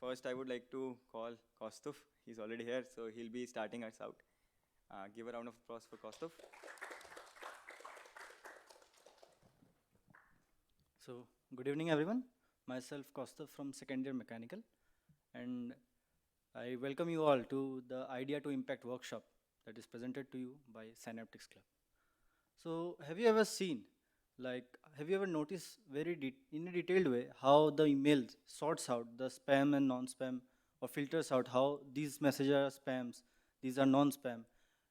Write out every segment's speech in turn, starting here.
First, I would like to call Kostuf. He's already here, so he'll be starting us out. Give a round of applause for Kostuf. So, good evening, everyone. Myself, Kostov from Second Year Mechanical, and I welcome you all to the Idea to Impact workshop that is presented to you by Cynaptics Club. So, have you ever seen, have you ever noticed in a detailed way how the email sorts out the spam and non-spam, or filters out how these messages are spams, these are non-spam,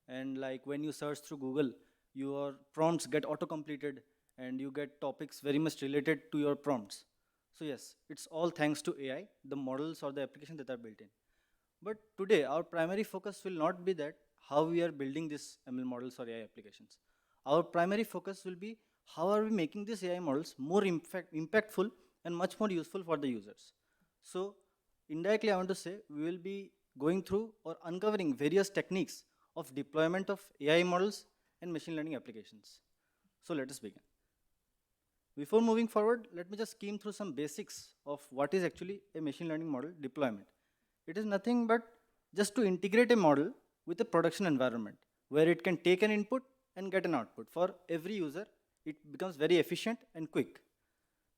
and like when you search through Google, your prompts get auto-completed and you get topics very much related to your prompts. So yes, it's all thanks to AI, the models or the application that are built in. But today, our primary focus will not be that how we are building these ML models or AI applications. Our primary focus will be how are we making these AI models more impactful and much more useful for the users. So indirectly, I want to say we will be going through or uncovering various techniques of deployment of AI models and machine learning applications. So let us begin. Before moving forward, let me just skim through some basics of what is actually a machine learning model deployment. It is nothing but just to integrate a model with a production environment where it can take an input and get an output. For every user, it becomes very efficient and quick.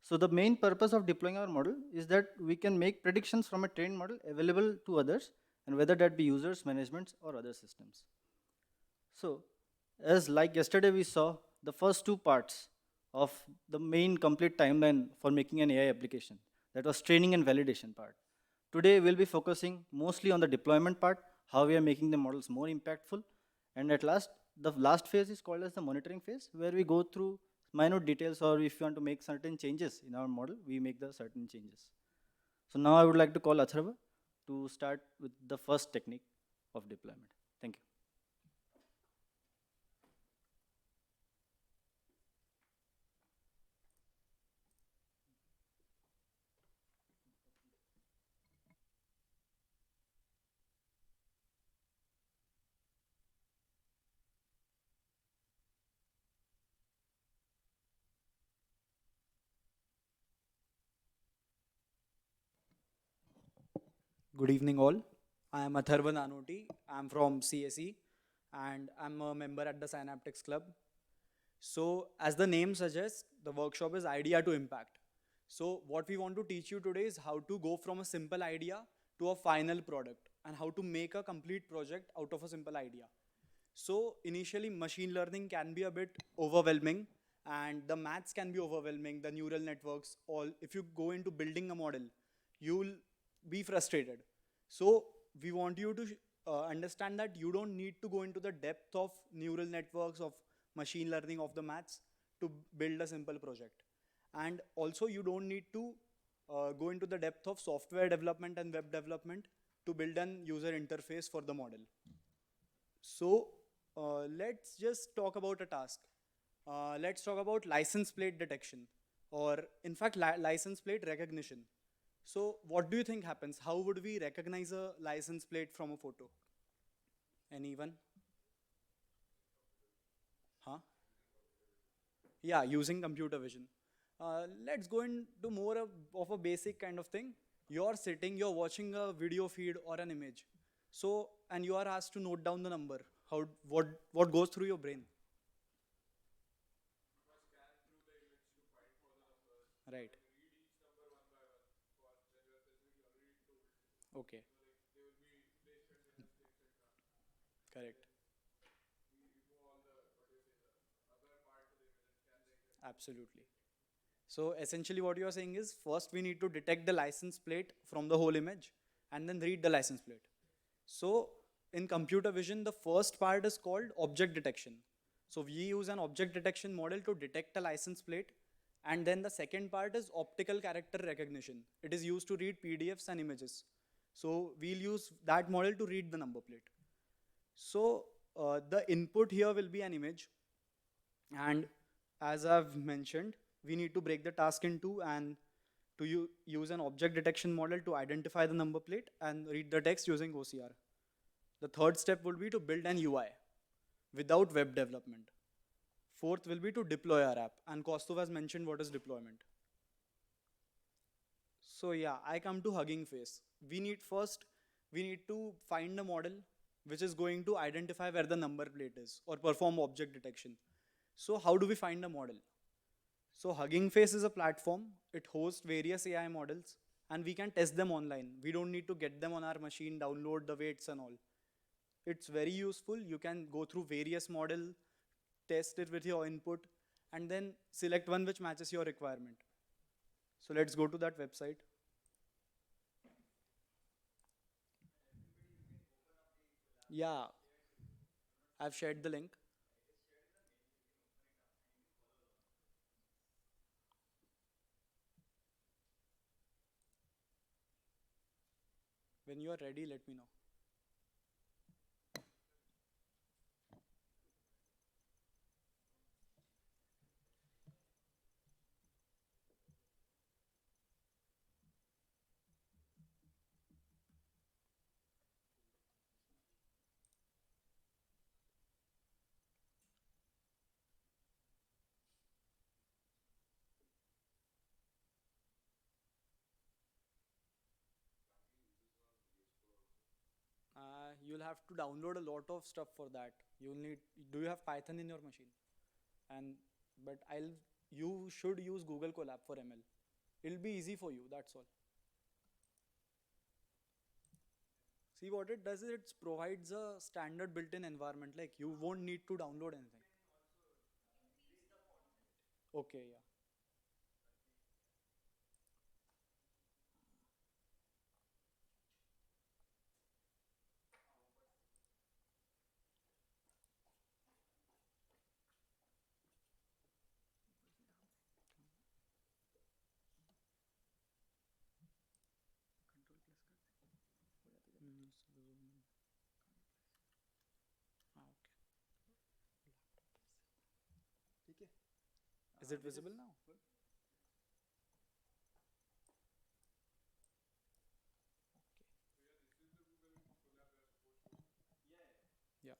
So the main purpose of deploying our model is that we can make predictions from a trained model available to others, and whether that be users, managements, or other systems. So, as like yesterday we saw the first two parts of the main complete timeline for making an AI application. That was training and validation part. Today we'll be focusing mostly on the deployment part, how we are making the models more impactful. And at last, the last phase is called as the monitoring phase, where we go through minute details, or if you want to make certain changes in our model, we make the certain changes. So now I would like to call Atharva to start with the first technique of deployment. Thank you. Good evening, all. I am Atharva Nanoti. I'm from CSE and I'm a member at the Cynaptics Club. So, as the name suggests, the workshop is Idea to Impact. So, what we want to teach you today is how to go from a simple idea to a final product and how to make a complete project out of a simple idea. So, initially, machine learning can be a bit overwhelming and the maths can be overwhelming, the neural networks, all. If you go into building a model, you'll be frustrated. So we want you to understand that you don't need to go into the depth of neural networks, of machine learning, of the maths to build a simple project. And also you don't need to go into the depth of software development and web development to build an user interface for the model. So let's just talk about a task. Let's talk about license plate detection, or in fact license plate recognition. So what do you think happens? How would we recognize a license plate from a photo? Anyone? Huh? Yeah, using computer vision. Let's go into more of a basic kind of thing. You're sitting, you're watching a video feed or an image. So, and you are asked to note down the number. What goes through your brain? Right. Okay. Correct. Absolutely. So essentially what you are saying is first we need to detect the license plate from the whole image and then read the license plate. So in computer vision, the first part is called object detection. So we use an object detection model to detect a license plate, and then the second part is optical character recognition. It is used to read PDFs and images. So we'll use that model to read the number plate. So the input here will be an image, and as I've mentioned, we need to break the task in two and to use an object detection model to identify the number plate and read the text using OCR. The third step would be to build an UI without web development. Fourth will be to deploy our app, and Kostov has mentioned what is deployment. So yeah, I come to Hugging Face. We need to find a model which is going to identify where the number plate is or perform object detection. So how do we find a model? So Hugging Face is a platform. It hosts various AI models and we can test them online. We don't need to get them on our machine, download the weights and all. It's very useful. You can go through various model, test it with your input, and then select one which matches your requirement. So let's go to that website. Yeah, I've shared the link. When you are ready, let me know. You'll have to download a lot of stuff for that. You'll need. Do you have Python in your machine? And but I'll. You should use Google Colab for ML. It'll be easy for you. That's all. See what it does is it provides a standard built-in environment. Like you won't need to download anything. Okay, yeah. Ah, okay. Is it visible now? Yeah.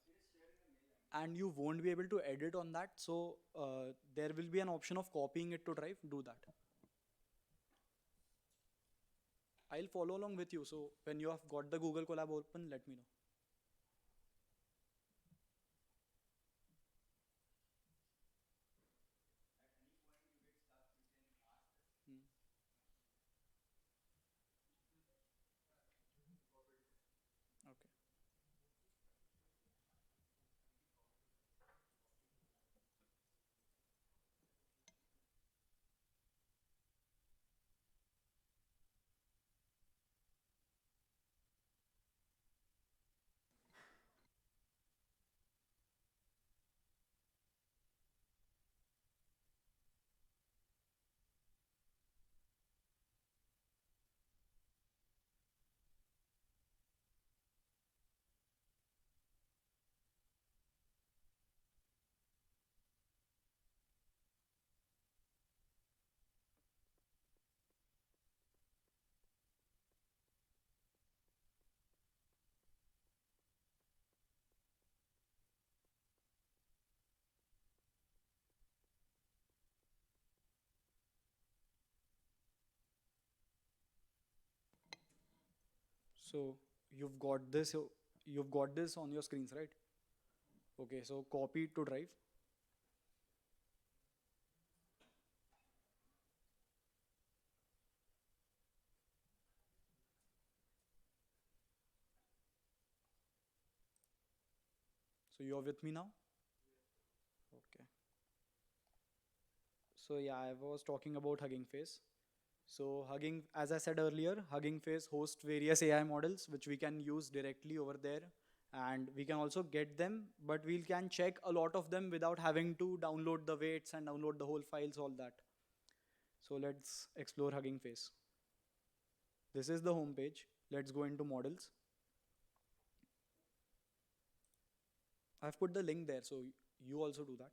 And you won't be able to edit on that. So there will be an option of copying it to Drive. Do that. I'll follow along with you. So when you have got the Google Colab open, let me know. Hmm. Okay. So you've got this. You've got this on your screens, right? Okay. So copy it to Drive. So you're with me now. Okay. So yeah, I was talking about Hugging Face. So as I said earlier, Hugging Face hosts various AI models which we can use directly over there, and we can also get them, but we can check a lot of them without having to download the weights and download the whole files, all that. So let's explore Hugging Face. This is the home page. Let's go into models. I've put the link there, so you also do that.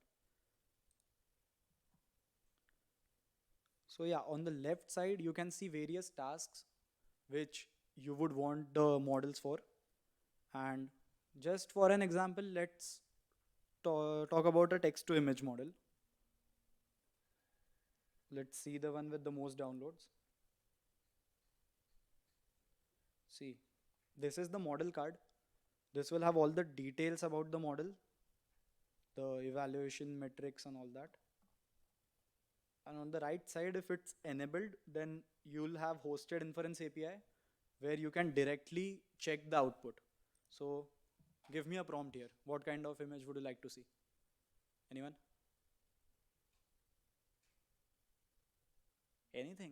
So yeah, on the left side, you can see various tasks which you would want the models for. And just for an example, let's talk about a text to image model. Let's see the one with the most downloads. See, this is the model card. This will have all the details about the model, the evaluation metrics and all that. And on the right side, if it's enabled, then you'll have hosted inference API where you can directly check the output. So give me a prompt here. What kind of image would you like to see? Anyone? Anything?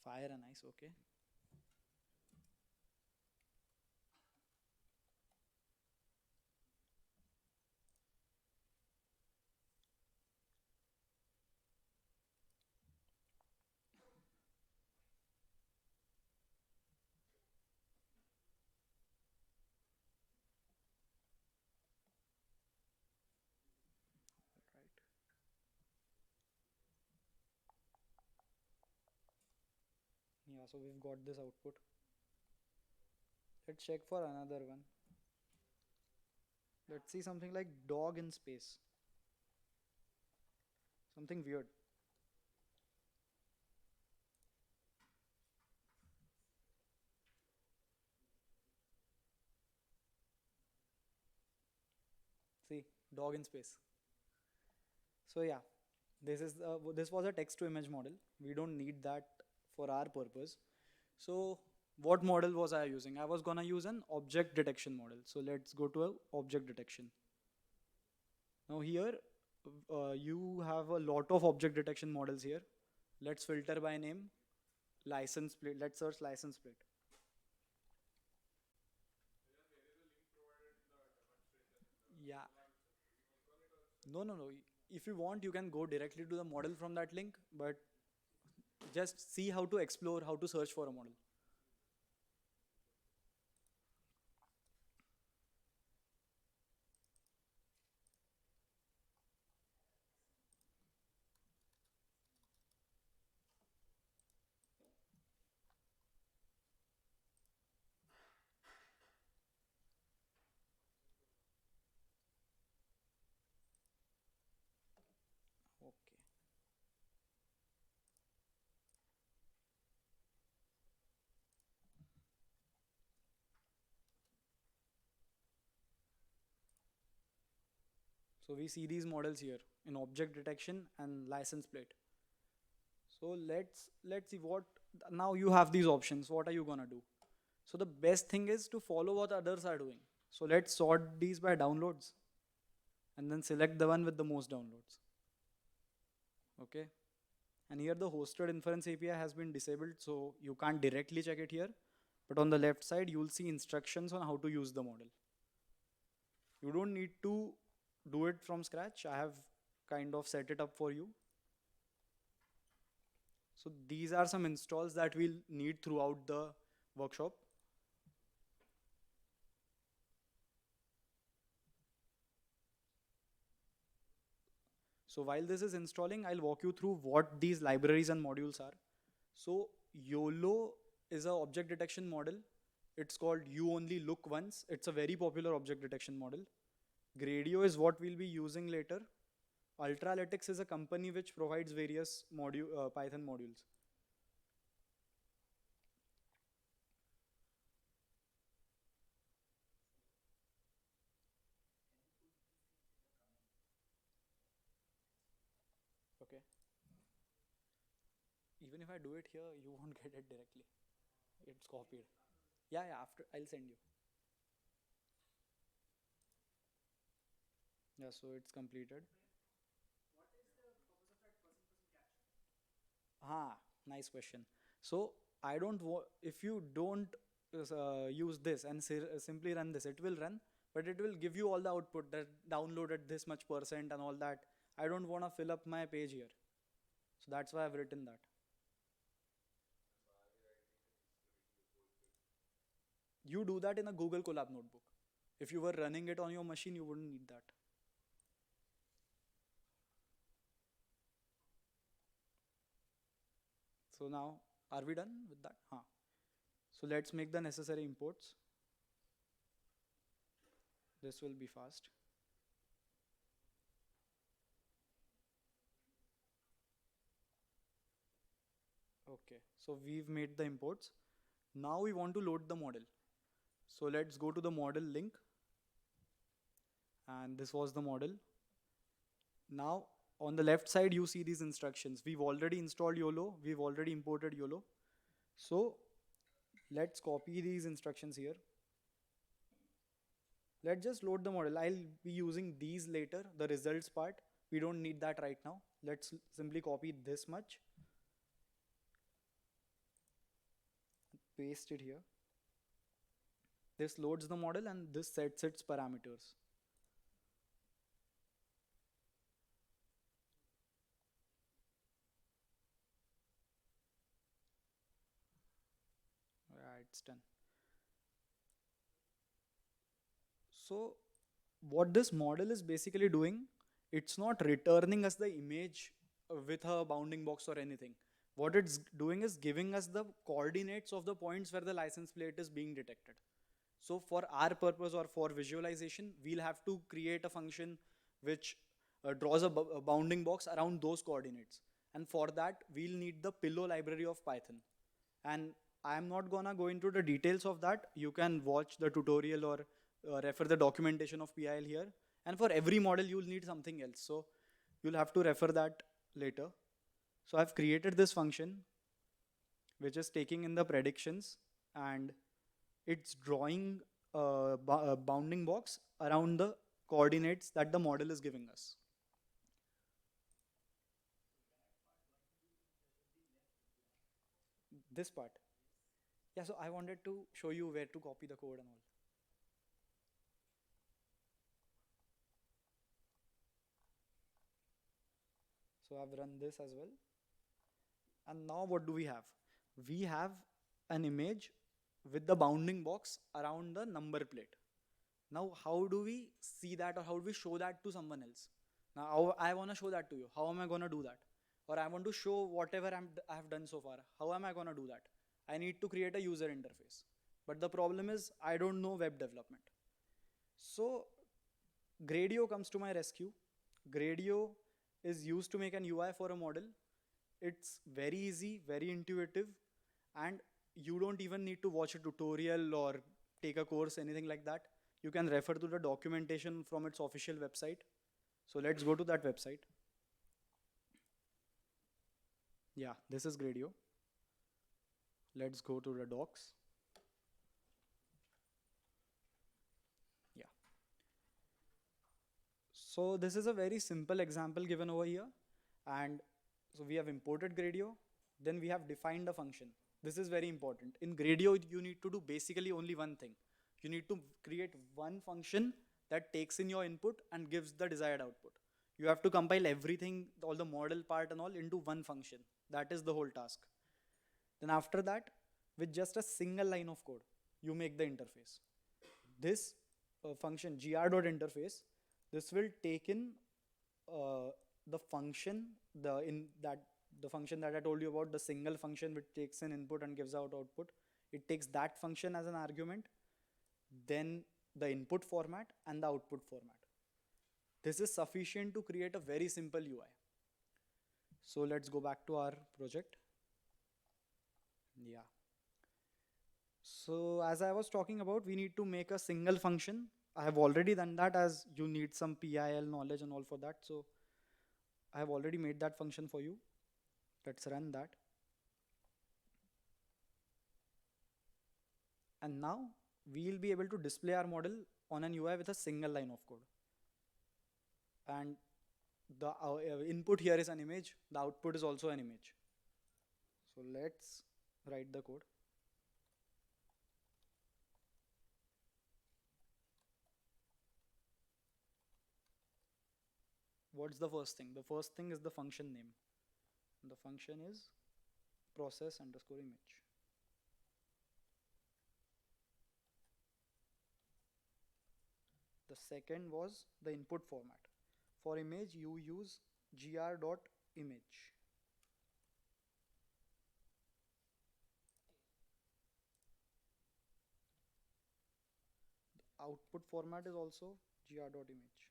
Fire and ice, okay. Right. Yeah, so we've got this output. Let's check for another one. Let's see something like dog in space. Something weird. See, dog in space. So yeah, this was a text to image model. We don't need that for our purpose. So what model was I using? I was gonna use an object detection model. So let's go to a object detection. Now here you have a lot of object detection models here. Let's filter by name, license plate. Let's search license plate. Yeah. No, no, no. If you want, you can go directly to the model from that link, but just see how to explore, how to search for a model. Okay. So we see these models here in object detection and license plate. So let's see what now you have these options. What are you gonna do? So the best thing is to follow what others are doing. So let's sort these by downloads and then select the one with the most downloads. Okay. And here the hosted inference API has been disabled, so you can't directly check it here. But on the left side, you'll see instructions on how to use the model. You don't need to do it from scratch. I have kind of set it up for you. So these are some installs that we'll need throughout the workshop. So while this is installing, I'll walk you through what these libraries and modules are. So YOLO is an object detection model. It's called You Only Look Once. It's a very popular object detection model. Gradio is what we'll be using later. Ultralytics is a company which provides various Python modules. Okay. Even if I do it here, you won't get it directly. It's copied. Yeah, yeah, after I'll send you. Yeah, so it's completed. Ah, nice question. So I don't if you don't use this and simply run this, it will run, but it will give you all the output that downloaded this much percent and all that. I don't want to fill up my page here. So that's why I've written that. You do that in a Google Colab notebook. If you were running it on your machine, you wouldn't need that. So now, are we done with that? Huh. So let's make the necessary imports. This will be fast. Okay, so we've made the imports. Now we want to load the model. So let's go to the model link. And this was the model. Now on the left side, you see these instructions. We've already installed YOLO. We've already imported YOLO. So let's copy these instructions here. Let's just load the model. I'll be using these later, the results part. We don't need that right now. Let's simply copy this much. Paste it here. This loads the model and this sets its parameters. Yeah, it's done. So what this model is basically doing, it's not returning us the image with a bounding box or anything. What it's doing is giving us the coordinates of the points where the license plate is being detected. So for our purpose or for visualization, we'll have to create a function which draws a bounding box around those coordinates. And for that, we'll need the pillow library of Python. And I'm not gonna go into the details of that. You can watch the tutorial or refer the documentation of PIL here. And for every model, you'll need something else. So you'll have to refer that later. So I've created this function, which is taking in the predictions and it's drawing a bounding box around the coordinates that the model is giving us. This part. Yeah, so I wanted to show you where to copy the code and all. So I've run this as well. And now what do we have? We have an image with the bounding box around the number plate. Now, how do we see that or how do we show that to someone else? Now, I want to show that to you. How am I going to do that? Or I want to show whatever I have done so far. How am I going to do that? I need to create a user interface. But the problem is I don't know web development. So Gradio comes to my rescue. Gradio is used to make an UI for a model. It's very easy, very intuitive, and you don't even need to watch a tutorial or take a course, anything like that. You can refer to the documentation from its official website. So let's go to that website. Yeah, this is Gradio. Let's go to the docs. Yeah. So this is a very simple example given over here. And so we have imported Gradio, then we have defined a function. This is very important. In Gradio, you need to do basically only one thing. You need to create one function that takes in your input and gives the desired output. You have to compile everything, all the model part and all into one function. That is the whole task. Then after that, with just a single line of code, you make the interface. This function gr.interface, this will take in the function, the function that I told you about, the single function which takes an input and gives out output. It takes that function as an argument, then the input format and the output format. This is sufficient to create a very simple UI. So let's go back to our project. Yeah. So as I was talking about, we need to make a single function. I have already done that as you need some PIL knowledge and all for that. So I have already made that function for you. Let's run that. And now we'll be able to display our model on an UI with a single line of code. And the input here is an image. The output is also an image. So let's write the code. What's the first thing? The first thing is the function name. The function is process_image. The second was the input format. For image, you use gr.image. The output format is also gr.image.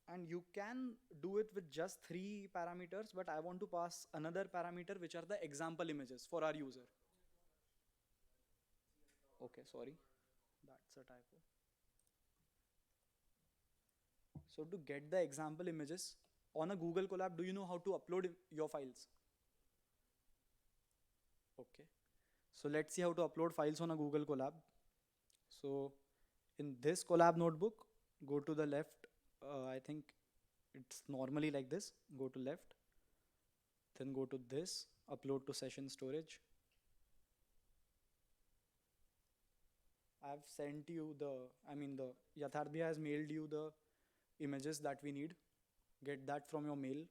And you can do it with just 3 parameters, but I want to pass another parameter, which are the example images for our user. Okay, sorry, that's a typo. So to get the example images on a Google Colab, do you know how to upload your files? Okay. So let's see how to upload files on a Google Colab. So in this Colab notebook, go to the left. I think it's normally like this. Go to left, then go to this, upload to session storage. I've sent you the Yatharthya has mailed you the images that we need. Get that from your mail.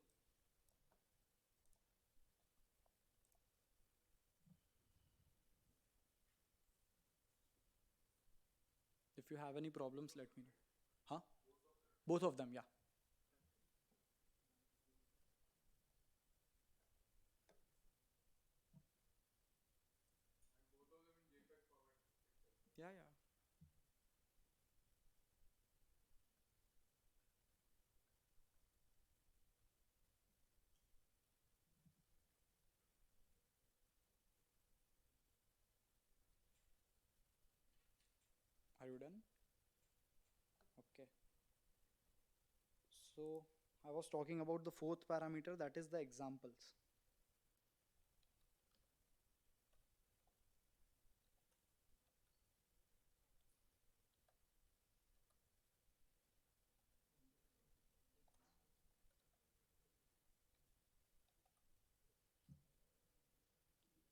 If you have any problems, let me know. Huh? Both of them, yeah. Yeah, yeah. Are you done? Okay. So I was talking about the fourth parameter, that is the examples.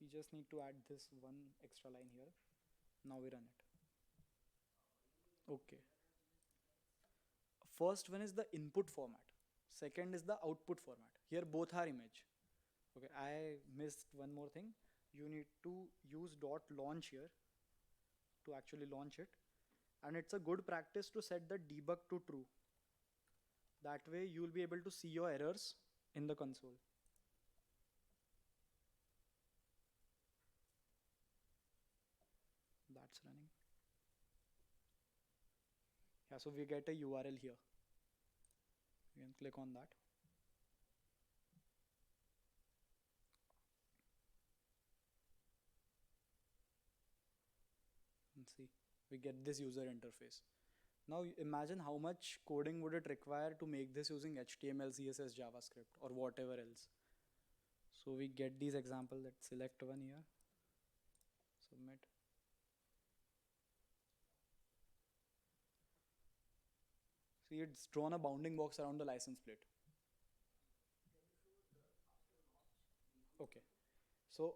We just need to add this one extra line here. Now we run it. Okay. First one is the input format. Second is the output format. Here both are image. Okay, I missed one more thing. You need to use .launch here to actually launch it. And it's a good practice to set the debug to true. That way you will be able to see your errors in the console. That's running. Yeah, so we get a URL here. You can click on that. And see, we get this user interface. Now imagine how much coding would it require to make this using HTML, CSS, JavaScript, or whatever else. So we get these examples. Let's select one here. Submit. See, it's drawn a bounding box around the license plate. Okay. So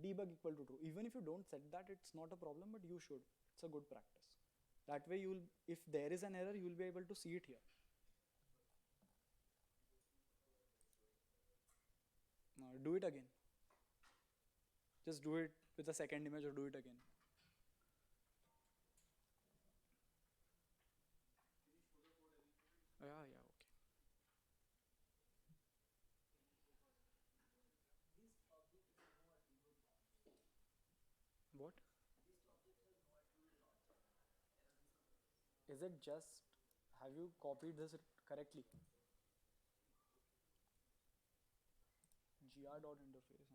debug equal to true. Even if you don't set that, it's not a problem, but you should. It's a good practice. That way you'll, if there is an error, you'll be able to see it here. Now do it again. Just do it with the second image or do it again. Yeah, yeah, okay. What? Is it just, have you copied this correctly? gr.interface.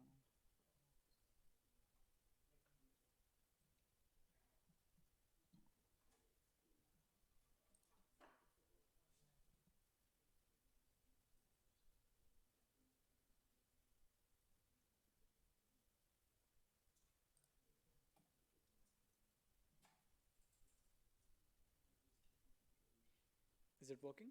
Is it working?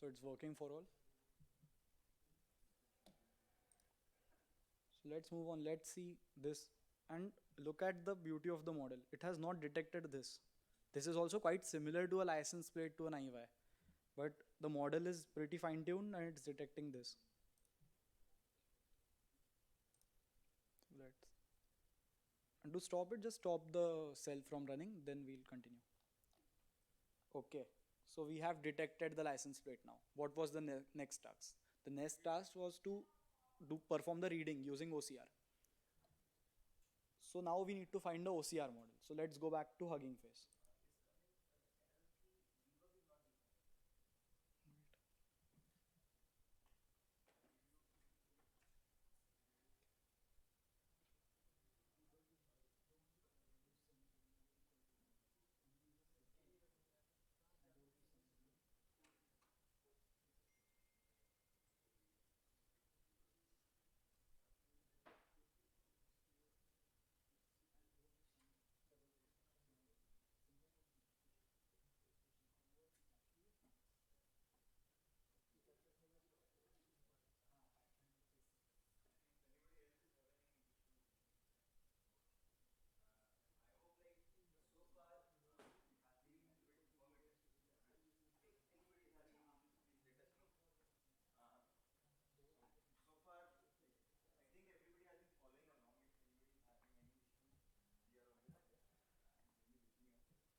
So it's working for all. So let's move on. Let's see this and look at the beauty of the model. It has not detected this. This is also quite similar to a license plate to an IY, but the model is pretty fine tuned and it's detecting this. Let's, and to stop it, just stop the cell from running, then we'll continue. Okay, so we have detected the license plate now. What was the next task? The next task was to perform the reading using OCR. So now we need to find the OCR model. So let's go back to Hugging Face.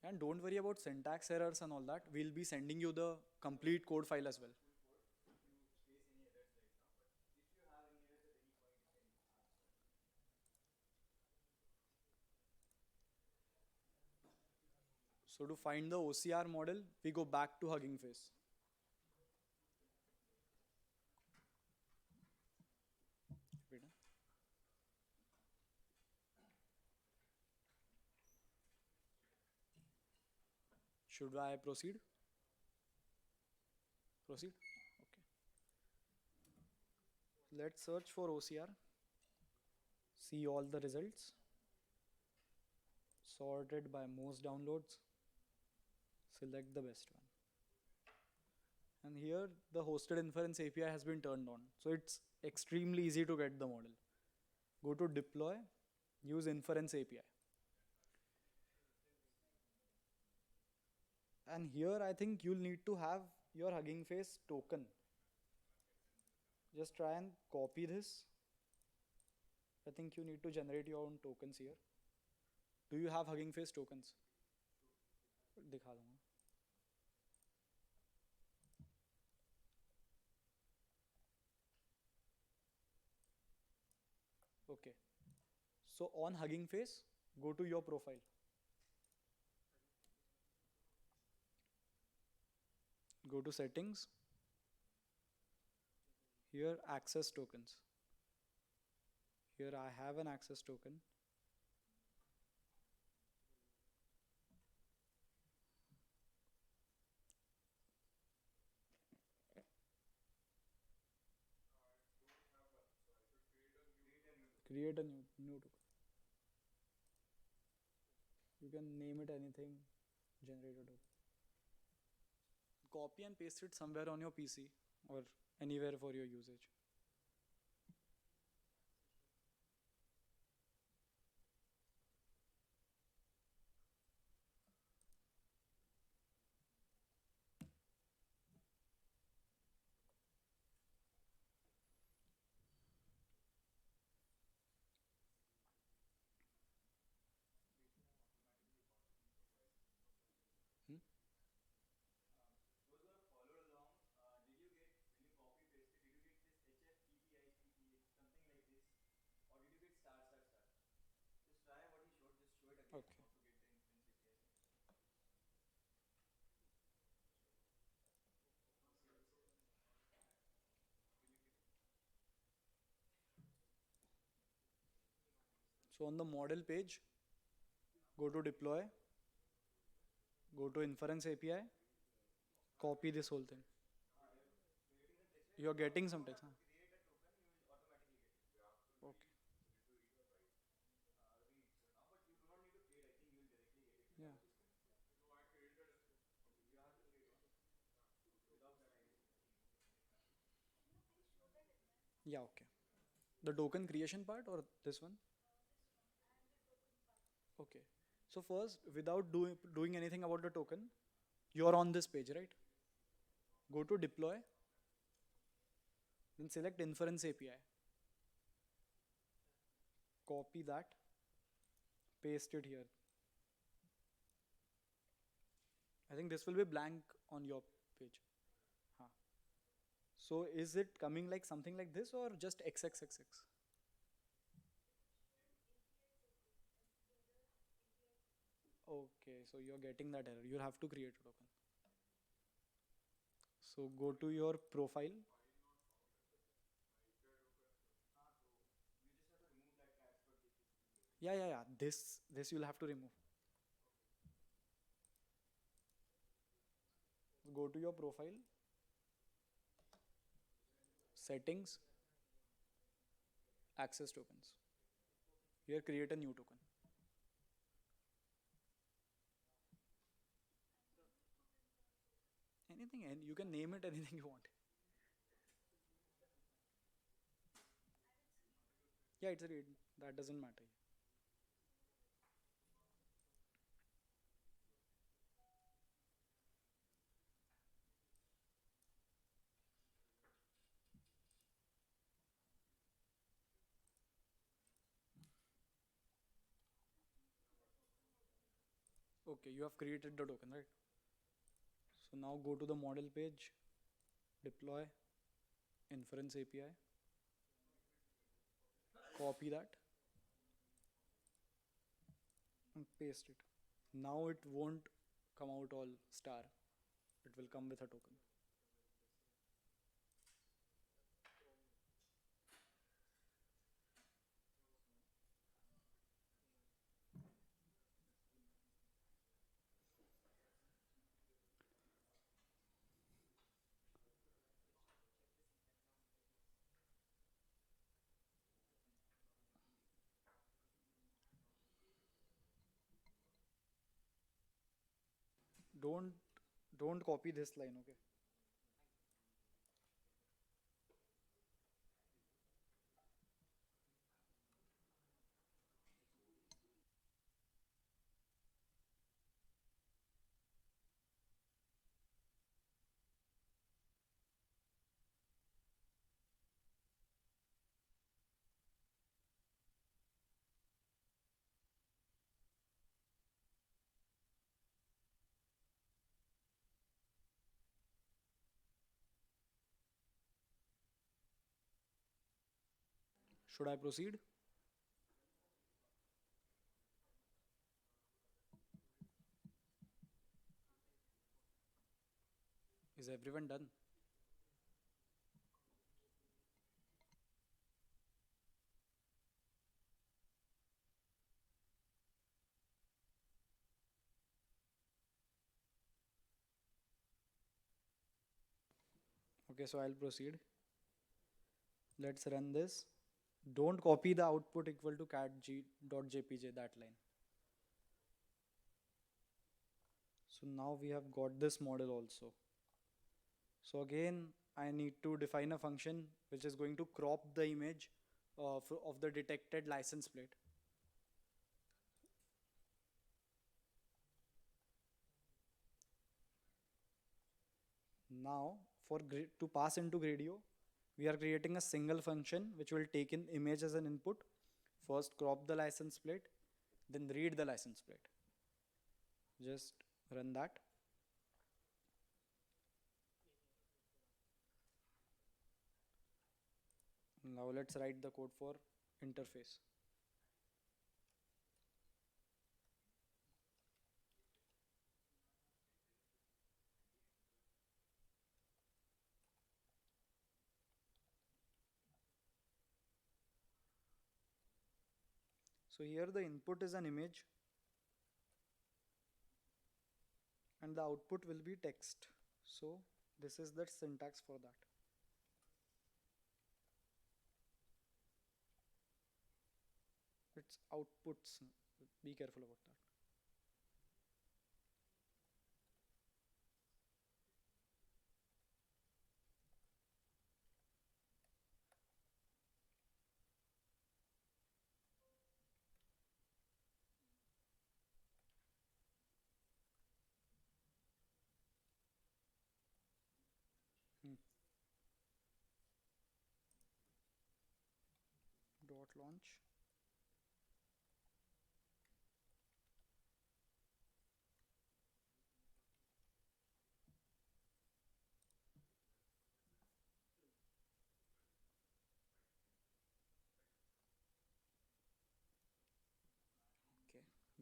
And don't worry about syntax errors and all that. We'll be sending you the complete code file as well. So to find the OCR model, we go back to Hugging Face. Wait, huh? Should I proceed? Proceed? Okay. Let's search for OCR. See all the results. Sorted by most downloads. Select the best one. And here the hosted inference API has been turned on. So it's extremely easy to get the model. Go to deploy, use inference API. And here I think you'll need to have your Hugging Face token. Just try and copy this. I think you need to generate your own tokens here. Do you have Hugging Face tokens? दिखा दूंगा. Okay. So on Hugging Face, go to your profile. Go to settings. Here access tokens. Here I have an access token. Create a new token. You can name it anything, generate a token. Copy and paste it somewhere on your PC or anywhere for your usage. Hmm? Okay. So on the model page, go to deploy, go to inference API, copy this whole thing. You're getting some text, huh? Okay. Yeah. Yeah, okay. The token creation part or this one? Okay. So first, without doing anything about the token, you're on this page, right? Go to deploy, then select inference API. Copy that, paste it here. I think this will be blank on your page. Huh. So is it coming like something like this or just XXXX? Okay, so you're getting that error. You'll have to create a token. So go to your profile. Yeah. This you'll have to remove. Go to your profile, settings, access tokens. Here create a new token. Anything, and you can name it anything you want. Yeah, it's a read. That doesn't matter. Okay, you have created the token, right? So now go to the model page, deploy, inference API, copy that and paste it. Now it won't come out all star. It will come with a token. Don't don't copy this line, okay? Should I proceed? Is everyone done? Okay, so I'll proceed. Let's run this. Don't copy the output equal to cat.jpg, that line. So now we have got this model also. So again, I need to define a function which is going to crop the image of the detected license plate. Now, to pass into Gradio, we are creating a single function which will take in image as an input. First crop the license plate, then read the license plate. Just run that. Now let's write the code for interface. So here the input is an image and the output will be text. So this is the syntax for that. It's outputs. Be careful about that. Hmm. Dot launch.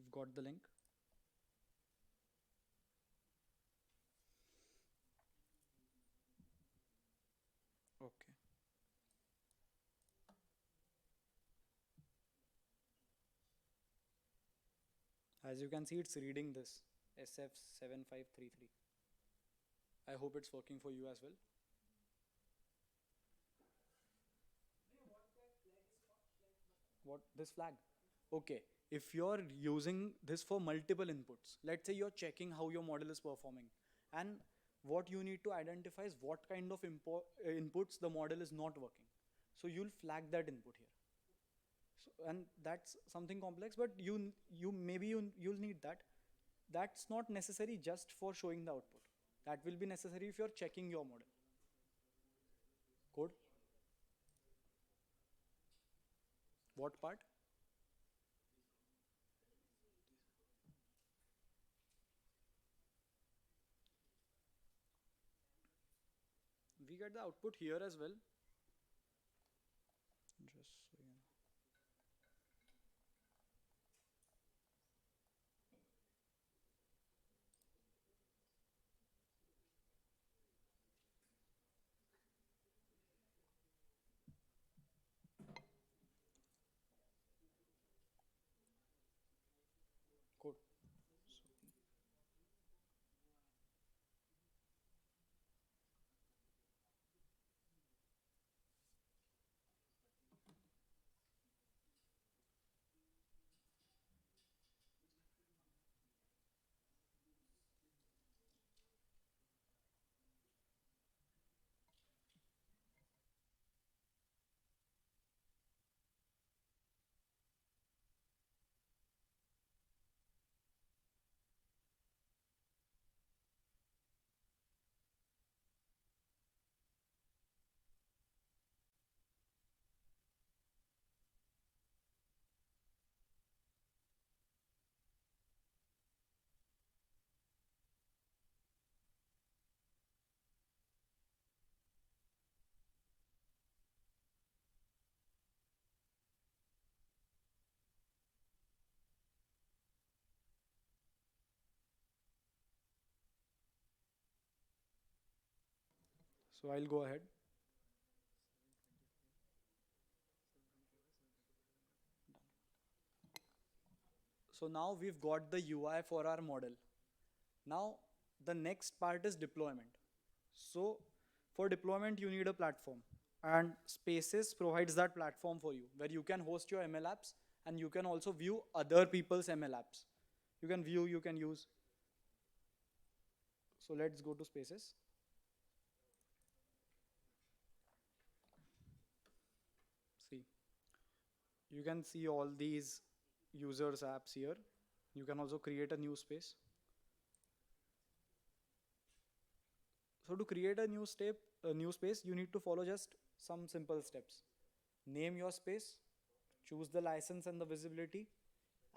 You've got the link. Okay. As you can see, it's reading this SF7533. I hope it's working for you as well. What this flag? Okay. If you're using this for multiple inputs, let's say you're checking how your model is performing, and what you need to identify is what kind of inputs the model is not working. So you'll flag that input here. So, and that's something complex, but you'll need that. That's not necessary just for showing the output. That will be necessary if you're checking your model. Code? What part? We get the output here as well. Just so you know. Code. So I'll go ahead. So now we've got the UI for our model. Now the next part is deployment. So for deployment, you need a platform, and Spaces provides that platform for you where you can host your ML apps and you can also view other people's ML apps. You can view, you can use. So let's go to Spaces. See, you can see all these users apps here. You can also create a new space. So to create a new space, you need to follow just some simple steps. Name your space, choose the license and the visibility,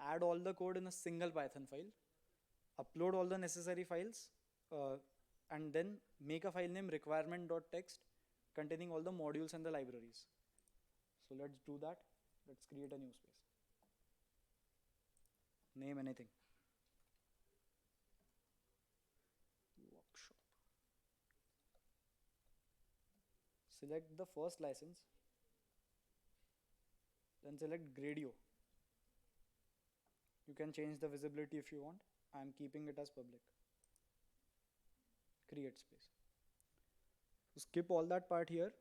add all the code in a single Python file, upload all the necessary files, uh, and then make a file name requirement.txt containing all the modules and the libraries. So let's do that. Let's create a new space. Name anything. Workshop. Select the first license, then select Gradio. You can change the visibility if you want. I am keeping it as public. Create space. So skip all that part here.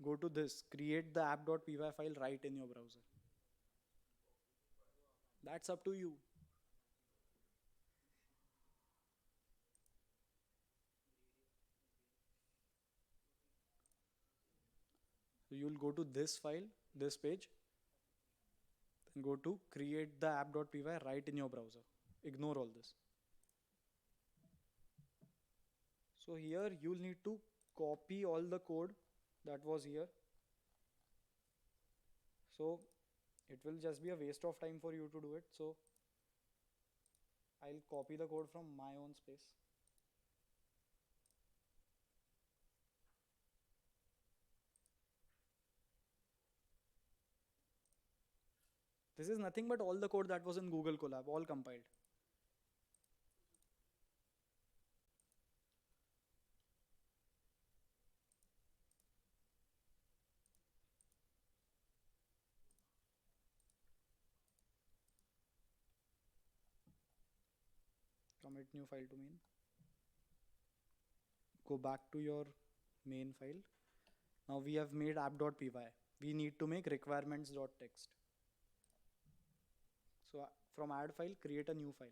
Go to this, create the app.py file right in your browser. That's up to you. So you'll go to this file, this page, then go to create the app.py right in your browser. Ignore all this. So here you'll need to copy all the code that was here. So it will just be a waste of time for you to do it. So I'll copy the code from my own space. This is nothing but all the code that was in Google Colab, all compiled. Commit new file to main. Go back to your main file. Now we have made app.py. We need to make requirements.txt. So from add file, create a new file.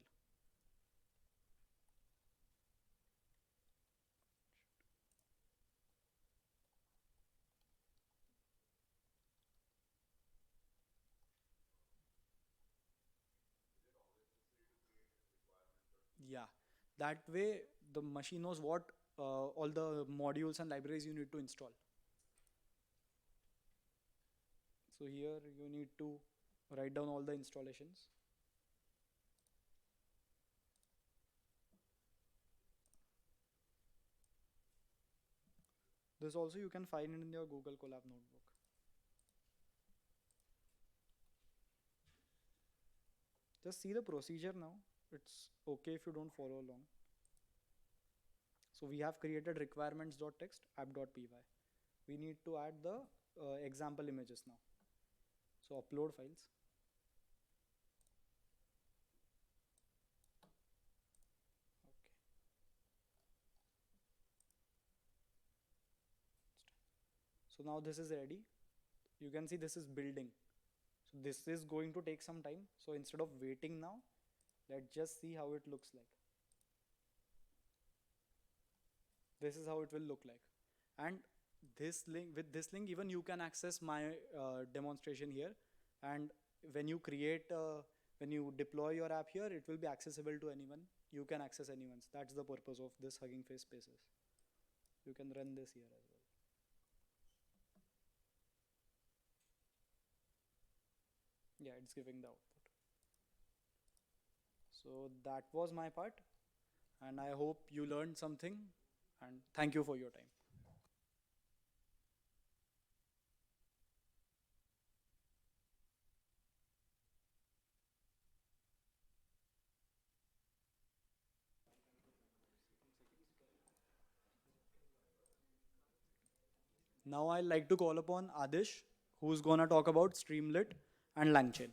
Yeah, that way the machine knows what all the modules and libraries you need to install. So here you need to write down all the installations. This also you can find in your Google Colab notebook. Just see the procedure now. It's okay if you don't follow along. So we have created requirements.txt app.py. We need to add the example images now. So upload files. Okay. So now this is ready. You can see this is building. So this is going to take some time. So instead of waiting now, let's just see how it looks like. This is how it will look like. And this link, with this link, even you can access my demonstration here. And when you when you deploy your app here, it will be accessible to anyone. You can access anyone's. That's the purpose of this Hugging Face Spaces. You can run this here as well. Yeah, it's giving the output. So that was my part, and I hope you learned something, and thank you for your time. Now I'd like to call upon Adish, who's gonna talk about Streamlit and LangChain.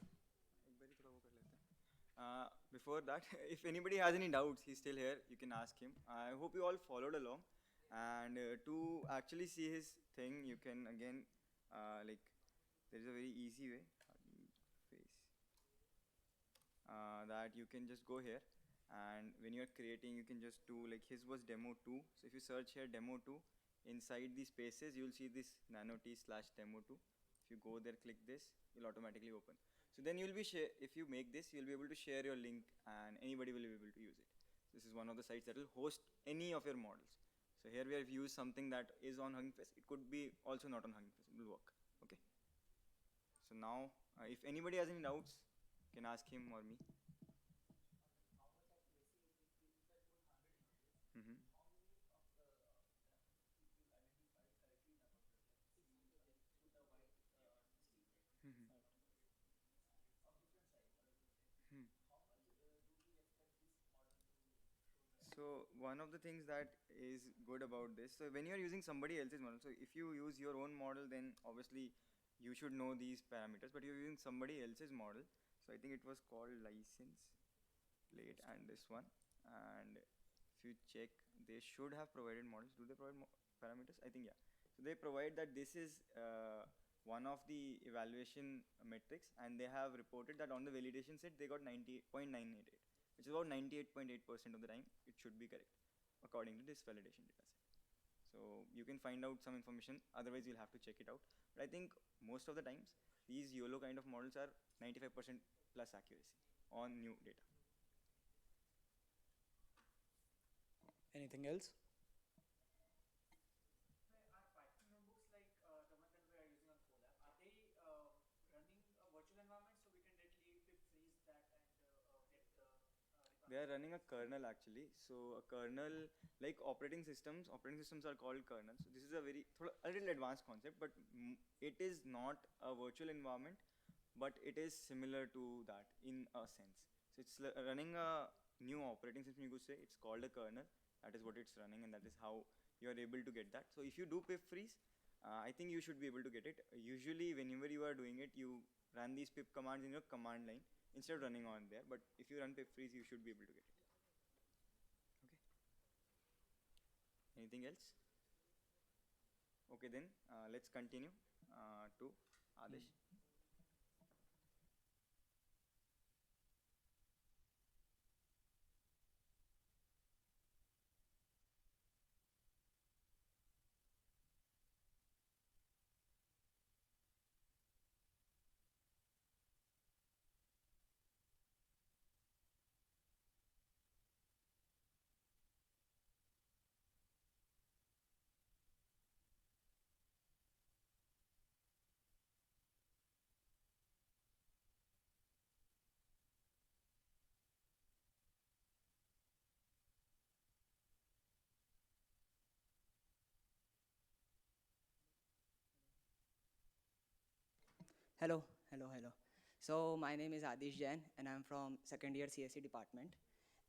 Before that, if anybody has any doubts, he's still here. You can ask him. I hope you all followed along. And to actually see his thing, you can again, like, there is a very easy way. That you can just go here, and when you're creating, you can just do like his was demo 2. So if you search here demo 2, inside the spaces, you'll see this nano t slash demo 2. If you go there, click this, it'll automatically open. So then you'll be if you make this, you'll be able to share your link and anybody will be able to use it. This is one of the sites that will host any of your models. So here we have used something that is on Hugging Face. It could be also not on Hugging Face. It will work. Okay. So now, if anybody has any doubts, you can ask him or me. Mm-hmm. Mm-hmm. Hmm. So one of the things that is good about this, so when you're using somebody else's model, so if you use your own model, then obviously you should know these parameters, but you're using somebody else's model. So I think it was called license plate and this one. And if you check, they should have provided models. Do they provide parameters? I think yeah. So they provide that this is one of the evaluation metrics, and they have reported that on the validation set they got 90.988, which is about 98.8% of the time it should be correct according to this validation data set. So you can find out some information, otherwise you'll have to check it out. But I think most of the times these YOLO kind of models are 95% plus accuracy on new data. Anything else? They are running a kernel actually. So a kernel, like operating systems are called kernels. So this is a very a little advanced concept, but it is not a virtual environment, but it is similar to that in a sense. So it's running a new operating system, you could say. It's called a kernel. That is what it's running, and that is how you are able to get that. So if you do pip freeze, I think you should be able to get it. Usually, whenever you are doing it, you run these pip commands in your command line instead of running on there. But if you run pip freeze, you should be able to get it. Okay. Anything else? Okay, then let's continue to Adesh. Hello, hello. So my name is Adish Jain and I'm from second year CSE department.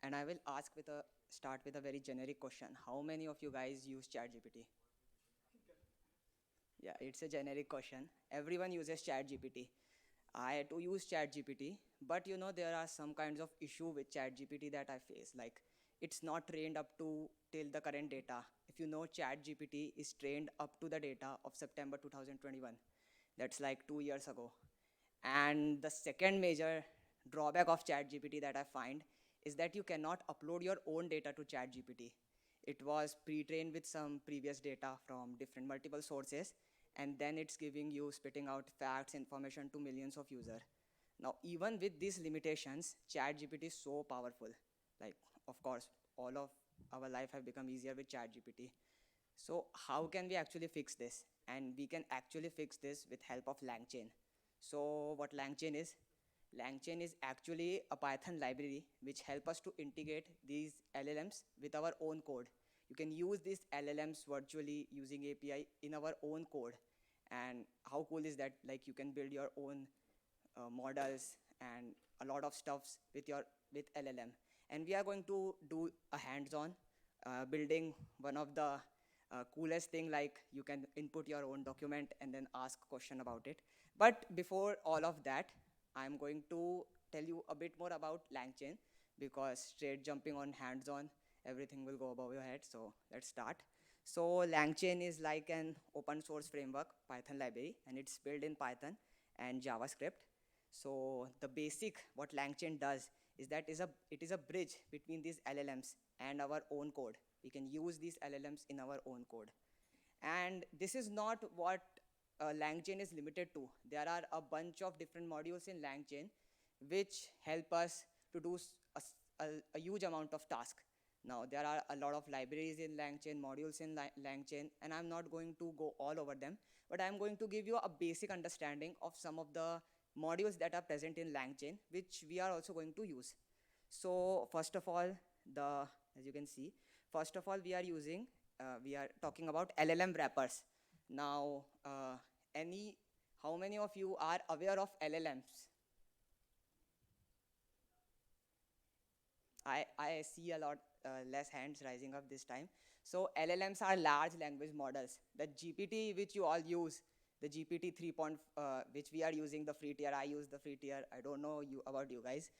And I will ask with a start with a very generic question. How many of you guys use ChatGPT? Yeah, it's a generic question. Everyone uses ChatGPT. I to use ChatGPT, but you know there are some kinds of issue with ChatGPT that I face. Like it's not trained up to till the current data. If you know ChatGPT is trained up to the data of September 2021. That's like 2 years ago. And the second major drawback of ChatGPT that I find is that you cannot upload your own data to ChatGPT. It was pre-trained with some previous data from different multiple sources, and then it's giving you spitting out facts, information to millions of users. Now, even with these limitations, ChatGPT is so powerful. Like, of course, all of our life have become easier with ChatGPT. So how can we actually fix this? And we can actually fix this with help of LangChain. So what LangChain is? LangChain is actually a Python library which help us to integrate these LLMs with our own code. You can use these LLMs virtually using API in our own code. And how cool is that? Like you can build your own models and a lot of stuffs with LLM. And we are going to do a hands-on building one of the coolest thing, like you can input your own document and then ask question about it. But before all of that, I'm going to tell you a bit more about LangChain, because straight jumping on hands-on, everything will go above your head. So let's start. So LangChain is like an open source framework Python library, and it's built in Python and JavaScript. So the basic what LangChain does is that it is a bridge between these LLMs and our own code. We can use these LLMs in our own code. And this is not what LangChain is limited to. There are a bunch of different modules in LangChain which help us to do a huge amount of tasks. Now, there are a lot of libraries in LangChain, modules in LangChain, and I'm not going to go all over them, but I'm going to give you a basic understanding of some of the modules that are present in LangChain, which we are also going to use. So first of all, as you can see, first of all, we are talking about LLM wrappers. Now, how many of you are aware of LLMs? I see a lot less hands rising up this time. So LLMs are large language models. The GPT which you all use, the GPT 3. Which we are using the free tier. I use the free tier. I don't know about you guys.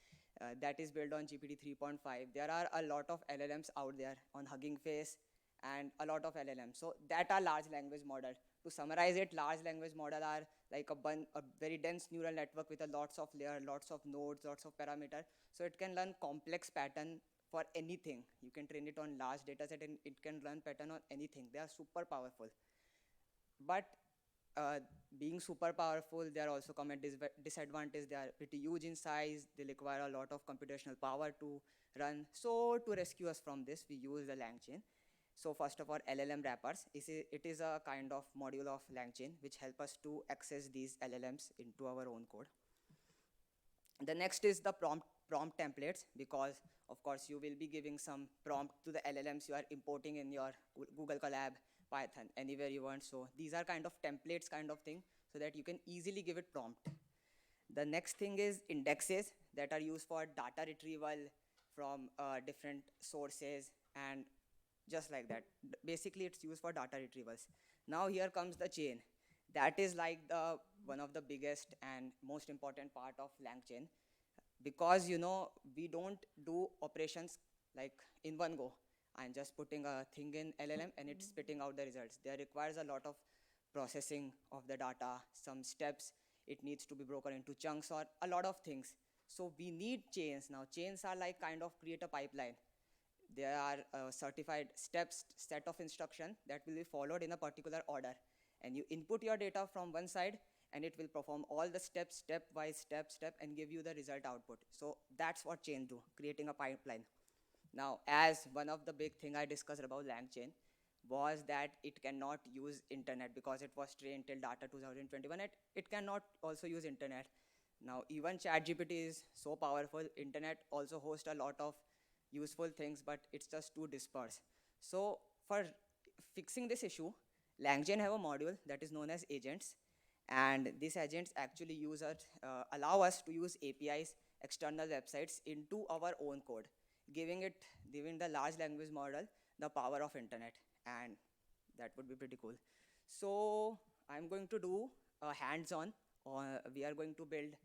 That is built on GPT 3.5. There are a lot of LLMs out there on Hugging Face and a lot of LLMs. So that are large language model. To summarize it, large language model are like a very dense neural network with a lots of layer, lots of nodes, lots of parameter. So it can learn complex pattern for anything. You can train it on large data set and it can learn pattern on anything. They are super powerful. But being super powerful, there are also common disadvantages. They are pretty huge in size. They require a lot of computational power to run. So to rescue us from this, we use the LangChain. So first of all, LLM wrappers. It is a kind of module of LangChain which help us to access these LLMs into our own code. The next is the prompt templates, because of course you will be giving some prompt to the LLMs you are importing in your Google Colab, Python, anywhere you want. So these are kind of templates kind of thing, so that you can easily give it prompt. The next thing is indexes that are used for data retrieval from different sources and just like that. Basically, it's used for data retrievals. Now here comes the chain. That is like the one of the biggest and most important part of LangChain, because we don't do operations like in one go. I'm just putting a thing in LLM and it's spitting out the results. There requires a lot of processing of the data, some steps. It needs to be broken into chunks or a lot of things. So we need chains now. Chains are like kind of create a pipeline. There are certified steps, set of instruction that will be followed in a particular order. And you input your data from one side and it will perform all the steps, step by step, and give you the result output. So that's what chain do, creating a pipeline. Now, as one of the big thing I discussed about LangChain was that it cannot use internet because it was trained till data 2021. It cannot also use internet. Now, even ChatGPT is so powerful. Internet also hosts a lot of useful things, but it's just too dispersed. So for fixing this issue, LangChain have a module that is known as agents, and these agents actually allow us to use APIs, external websites into our own code, giving the large language model the power of internet, and that would be pretty cool. So I'm going to do a hands-on. We are going to build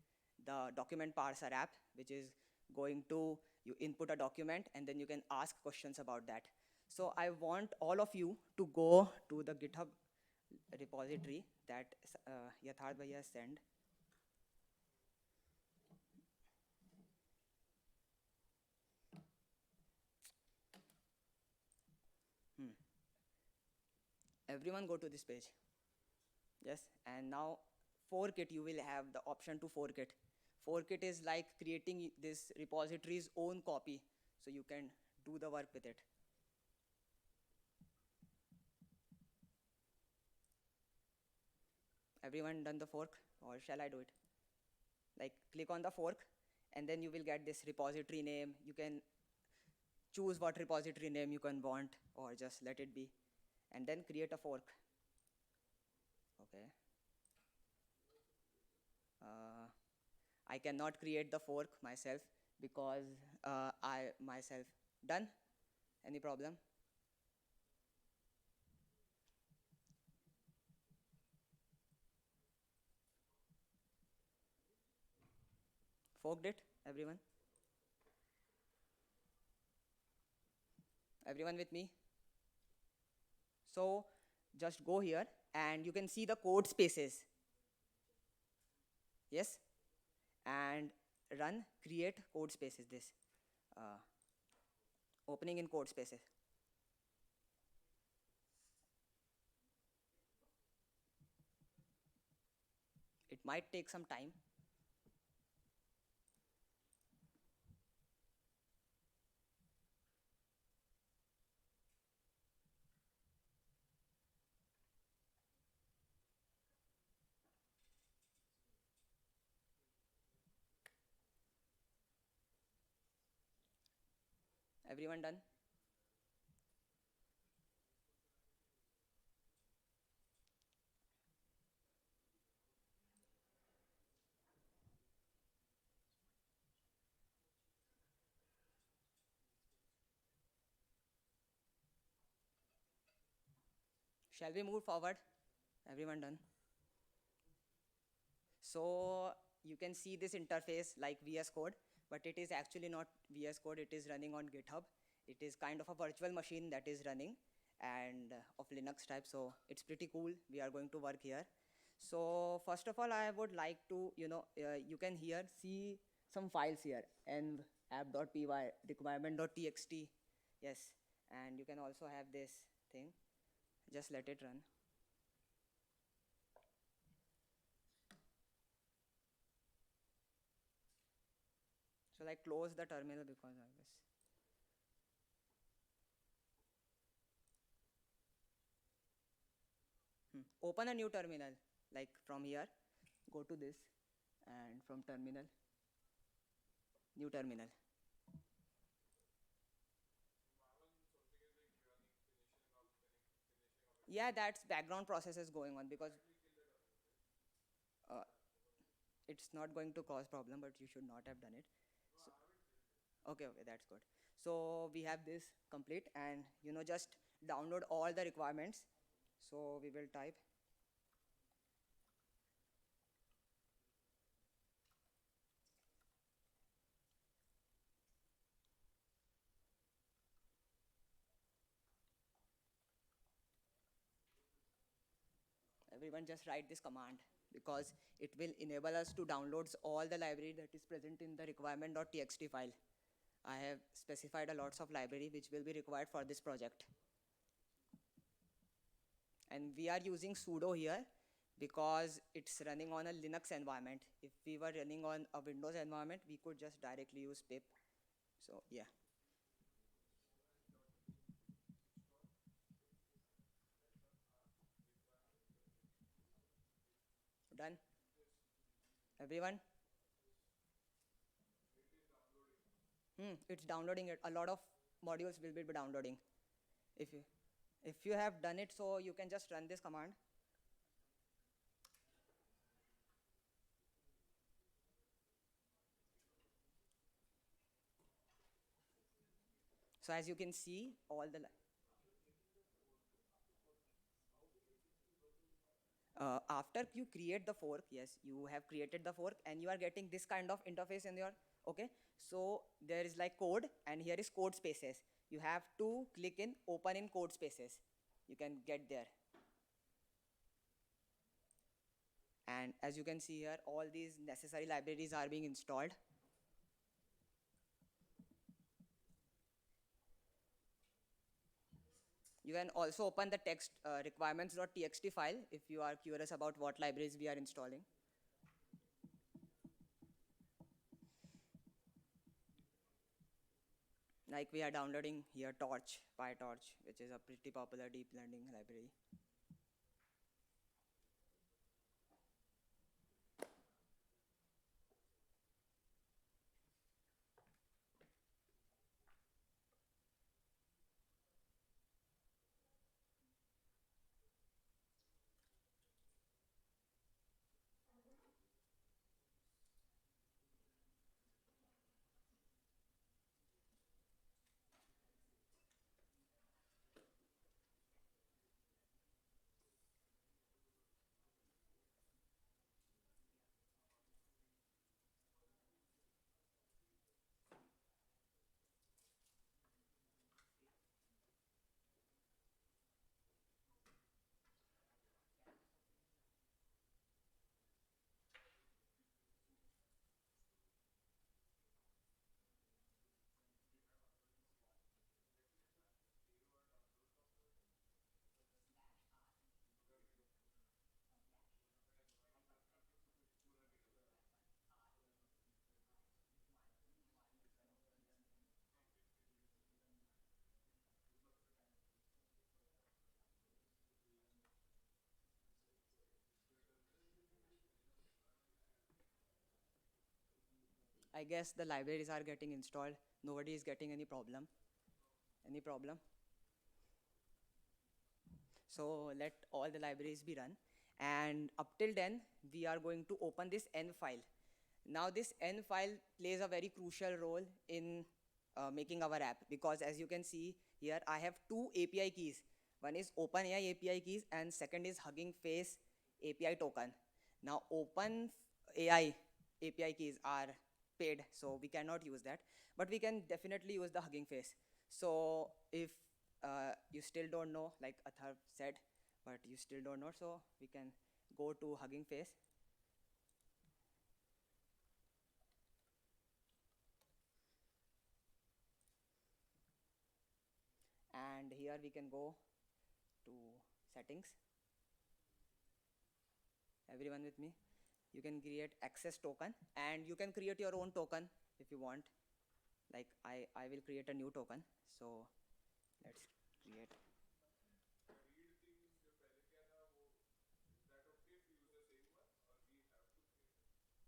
the document parser app, which is going to you input a document and then you can ask questions about that. So I want all of you to go to the GitHub repository that Yatharth Bhaiya sent. Everyone go to this page. Yes, and now fork it. You will have the option to fork it. Fork it is like creating this repository's own copy, so you can do the work with it. Everyone done the fork, or shall I do it? Like click on the fork, and then you will get this repository name. You can choose what repository name you can want, or just let it be, and then create a fork. Okay. I cannot create the fork myself because I myself done. Any problem? Forked it, everyone? Everyone with me? So just go here and you can see the code spaces. Yes? And run create code spaces, this opening in code spaces. It might take some time. Everyone done? Shall we move forward? Everyone done? So you can see this interface like VS Code, but it is actually not VS Code. It is running on GitHub. It is kind of a virtual machine that is running and of Linux type. So it's pretty cool. We are going to work here. So first of all, I would like to, you can here see some files here, and app.py, requirement.txt. Yes, and you can also have this thing. Just let it run. So like close the terminal because I guess. Open a new terminal, like from here, go to this, and from terminal, new terminal. Yeah, that's background processes going on because it's not going to cause problem, but you should not have done it. So, okay, okay, that's good. So we have this complete, and just download all the requirements. So we will type. Everyone just write this command because it will enable us to download all the library that is present in the requirement.txt file. I have specified a lots of library which will be required for this project. And we are using sudo here because it's running on a Linux environment. If we were running on a Windows environment, we could just directly use pip. So yeah. Done. Everyone? It's downloading it. A lot of modules will be downloading. If you if you have done it, so you can just run this command. So as you can see, all the after you create the fork, yes, you have created the fork, and you are getting this kind of interface in your, okay. So there is like code, and here is code spaces. You have to click in open in code spaces. You can get there. And as you can see here, all these necessary libraries are being installed. You can also open the text requirements.txt file if you are curious about what libraries we are installing. Like we are downloading here Torch, PyTorch, which is a pretty popular deep learning library. I guess the libraries are getting installed. Nobody is getting any problem. Any problem? So let all the libraries be run. And up till then, we are going to open this N file. Now this N file plays a very crucial role in making our app, because as you can see here, I have two API keys. One is OpenAI API keys, and second is Hugging Face API token. Now OpenAI API keys are paid, so we cannot use that, but we can definitely use the Hugging Face. So if you still don't know, like Athar said, but you still don't know, so we can go to Hugging Face. And here we can go to settings. Everyone with me? You can create access token, and you can create your own token if you want. Like I will create a new token. So let's create.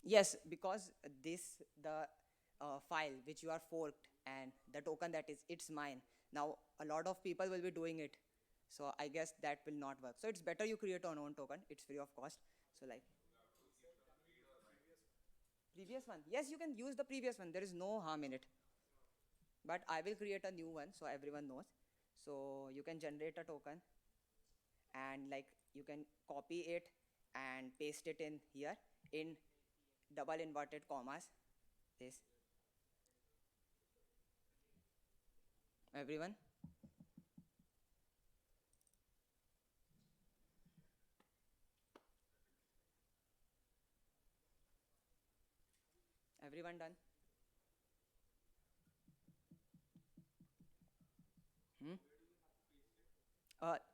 Yes, because the file which you are forked and the token that is, it's mine. Now a lot of people will be doing it, so I guess that will not work. So it's better you create your own token. It's free of cost. So like, Previous one. Yes, you can use the previous one. There is no harm in it. But I will create a new one so everyone knows. So you can generate a token and like you can copy it and paste it in here in double inverted commas. This. Everyone. Everyone done? Hmm?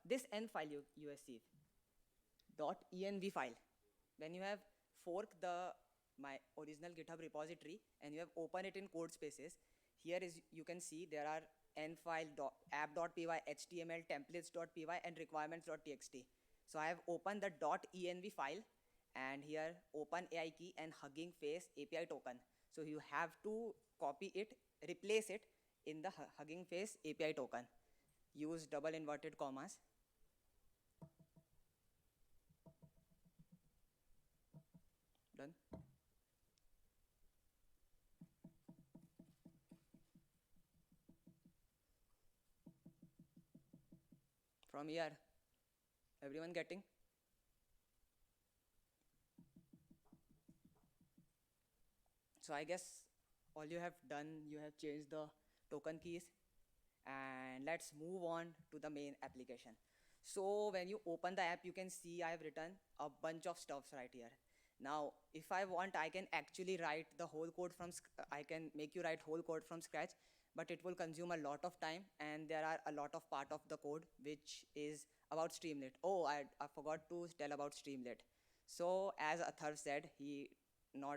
This n file you have seen, .env file. When you have forked my original GitHub repository and you have opened it in code spaces, here is you can see there are n file app.py, html, templates.py, and requirements.txt. So I have opened the .env file and here open AI key and Hugging Face API token. So you have to copy it, replace it in the Hugging Face API token. Use double inverted commas. Done. From here, everyone getting? So I guess all you have done, you have changed the token keys, and let's move on to the main application. So when you open the app, you can see I have written a bunch of stuffs right here. Now, if I want, I can actually write the whole code I can make you write whole code from scratch, but it will consume a lot of time, and there are a lot of part of the code which is about Streamlit. Oh, I forgot to tell about Streamlit. So as Atharv said, he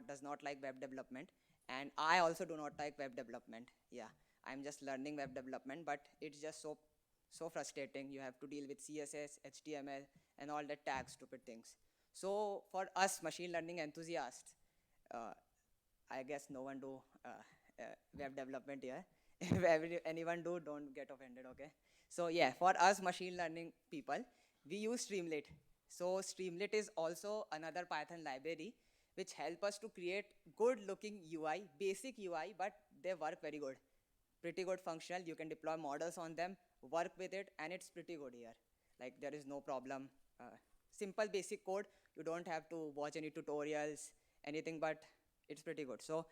does not like web development, and I also do not like web development. Yeah, I'm just learning web development, but it's just so frustrating. You have to deal with CSS, HTML, and all that tag stupid things. So for us machine learning enthusiasts, uh, I guess no one do web development here. If anyone do, don't get offended, okay? So yeah, for us machine learning people, we use Streamlit. So Streamlit is also another Python library which help us to create good looking UI, basic UI, but they work very good. Pretty good functional. You can deploy models on them, work with it, and it's pretty good here. Like there is no problem. Simple basic code. You don't have to watch any tutorials, anything, but it's pretty good. So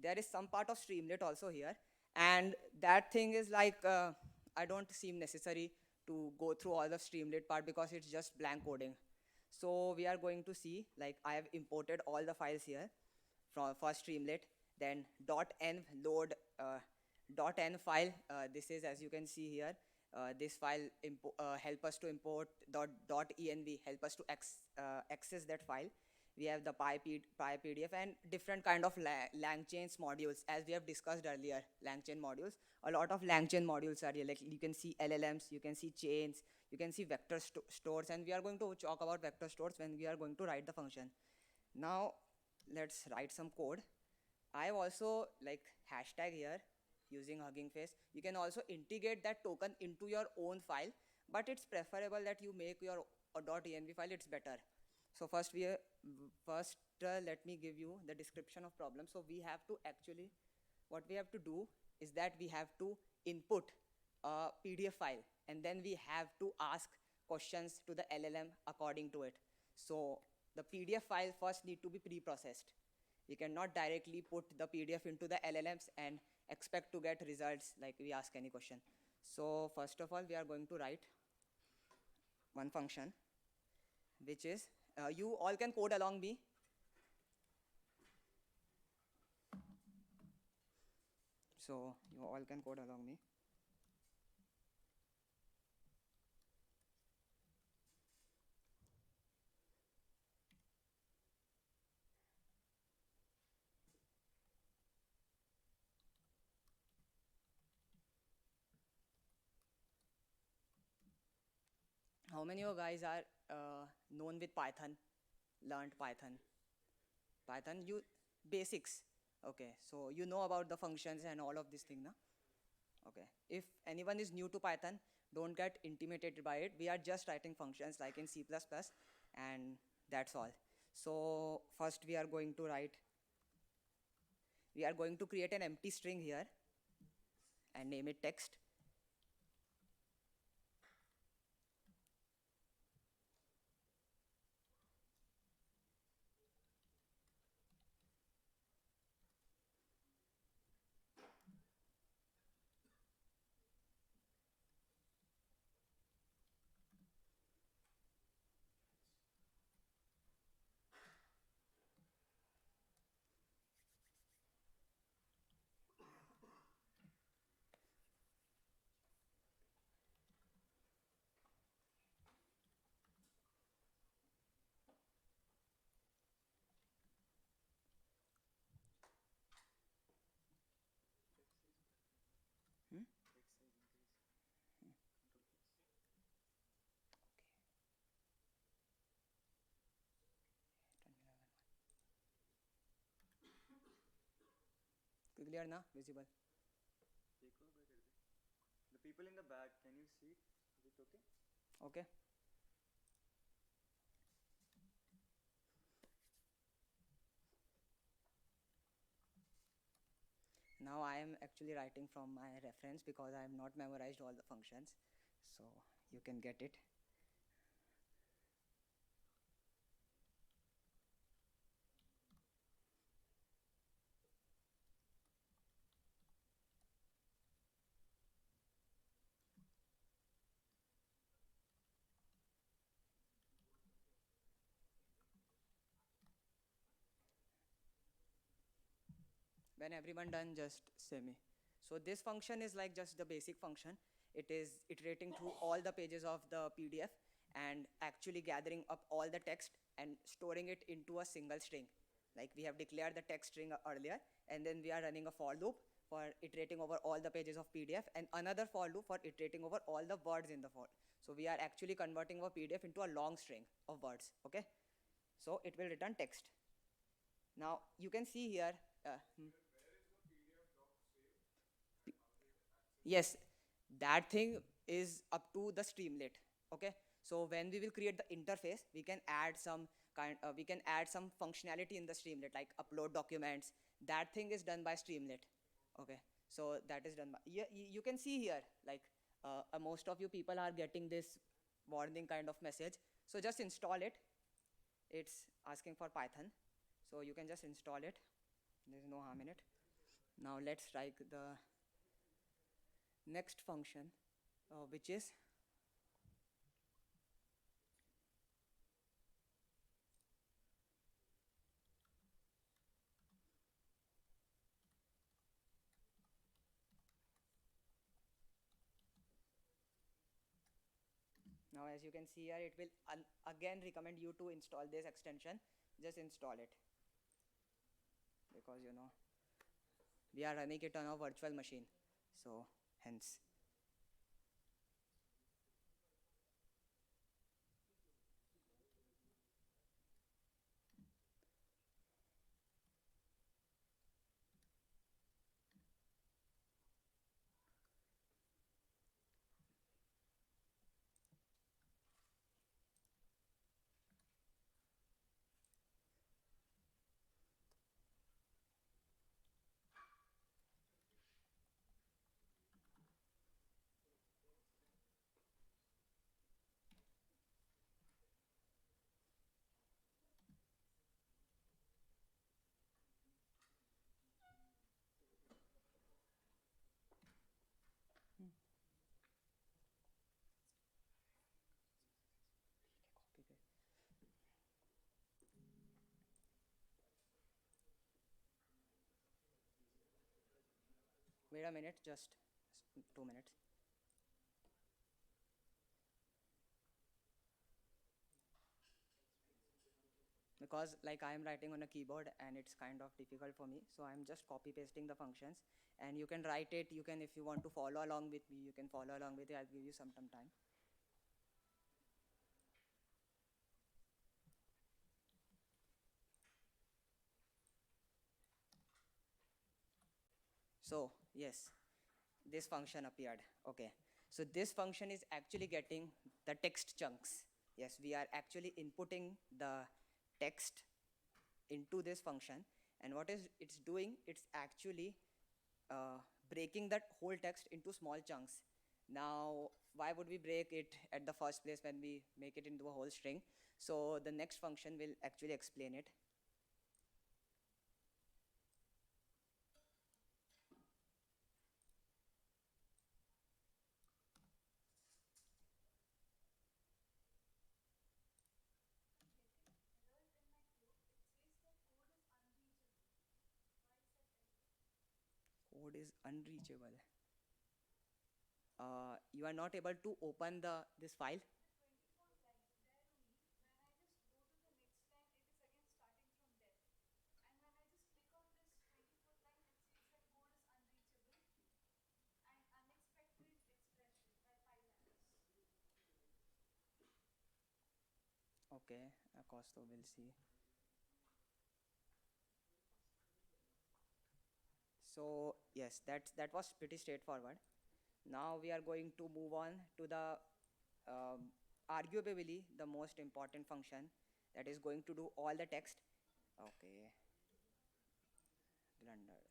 there is some part of Streamlit also here, and that thing is like I don't seem necessary to go through all the Streamlit part because it's just blank coding. So we are going to see, like I have imported all the files here for Streamlit. Then .env load .env file. This is, as you can see here, this file help us to import .env, help us to access that file. We have the PyPDF and different kind of LangChain modules, as we have discussed earlier. LangChain modules. A lot of LangChain modules are here. Like you can see LLMs, you can see chains, you can see vector stores, and we are going to talk about vector stores when we are going to write the function. Now let's write some code. I have also like hashtag here using Hugging Face. You can also integrate that token into your own file, but it's preferable that you make your .env file. It's better. So first let me give you the description of problem. So we have to actually, what we have to do is that we have to input a PDF file, and then we have to ask questions to the LLM according to it. So the PDF file first need to be pre-processed. We cannot directly put the PDF into the LLMs and expect to get results like we ask any question. So first of all, we are going to write one function, which is, you all can code along me. So you all can code along me. How many of you guys are known with Python, learned Python? Python, you basics. Okay, so you know about the functions and all of this thing, na? Okay, if anyone is new to Python, don't get intimidated by it. We are just writing functions like in C++, and that's all. So first we are going to write We are going to create an empty string here and name it text. Hmm? Clear na? Visible. The people in the back, can you see it? Is it okay? Okay. Now I am actually writing from my reference because I have not memorized all the functions. So you can get it. When everyone done, just say me. So this function is like just the basic function. It is iterating through all the pages of the PDF and actually gathering up all the text and storing it into a single string. Like we have declared the text string earlier, and then we are running a for loop for iterating over all the pages of PDF and another for loop for iterating over all the words in the for. So we are actually converting our PDF into a long string of words, okay? So it will return text. Now you can see here, yes, that thing is up to the Streamlit. Okay, so when we will create the interface, we can add some functionality in the Streamlit, like upload documents. That thing is done by Streamlit. Okay, so that is done by. Yeah, you can see here, like most of you people are getting this warning kind of message. So just install it. It's asking for Python, so you can just install it. There's no harm in it. Now let's try the next function, which is now, as you can see here, it will again recommend you to install this extension. Just install it because we are running it on a virtual machine, so hence. Wait a minute, just 2 minutes. Because like I am writing on a keyboard and it's kind of difficult for me, so I'm just copy pasting the functions, and you can write it. You can, if you want to follow along with me, you can follow along with it. I'll give you some time. So yes, this function appeared. Okay, so this function is actually getting the text chunks. Yes, we are actually inputting the text into this function, And what is it's doing, it's actually breaking that whole text into small chunks. Now, why would we break it at the first place when we make it into a whole string? So the next function will actually explain it. Code is unreachable. You are not able to open this file. Okay, Costo will see. So yes, that was pretty straightforward. Now we are going to move on to the arguably the most important function that is going to do all the text. Okay, blunder.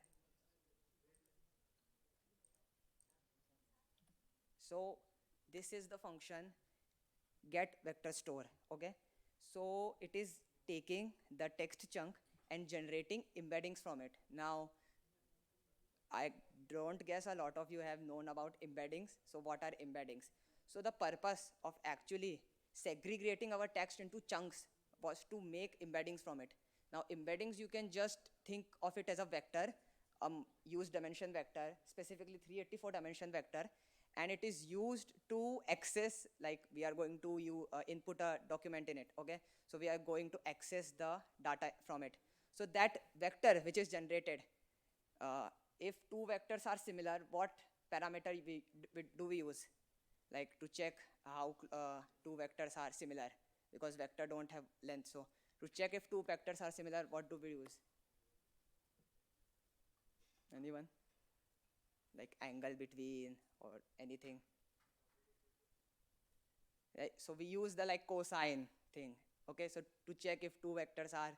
So this is the function get vector store. Okay, so it is taking the text chunk and generating embeddings from it. Now I don't guess a lot of you have known about embeddings. So what are embeddings? So the purpose of actually segregating our text into chunks was to make embeddings from it. Now embeddings, you can just think of it as a vector, use dimension vector, specifically 384 dimension vector, and it is used to access, like we are going to input a document in it, okay? So we are going to access the data from it. So that vector which is generated, uh, if two vectors are similar, what parameter do we use? Like to check how two vectors are similar, because vector don't have length. So to check if two vectors are similar, what do we use? Anyone? Like angle between or anything? Right? So we use the like cosine thing. Okay, so to check if two vectors are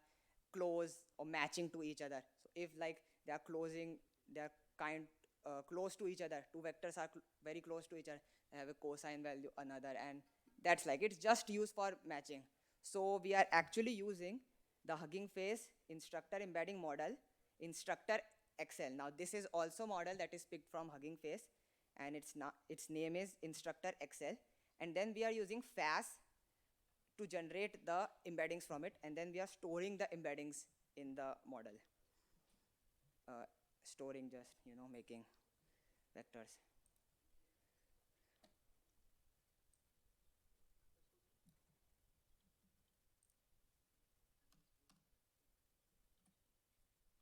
close or matching to each other. So if like they are kind close to each other, two vectors are very close to each other, they have a cosine value another, and that's like it's just used for matching. So we are actually using the Hugging Face instructor embedding model, instructor XL. Now this is also model that is picked from Hugging Face, and its name is instructor XL. And then we are using FAS to generate the embeddings from it, and then we are storing the embeddings in the model. Storing, just making vectors.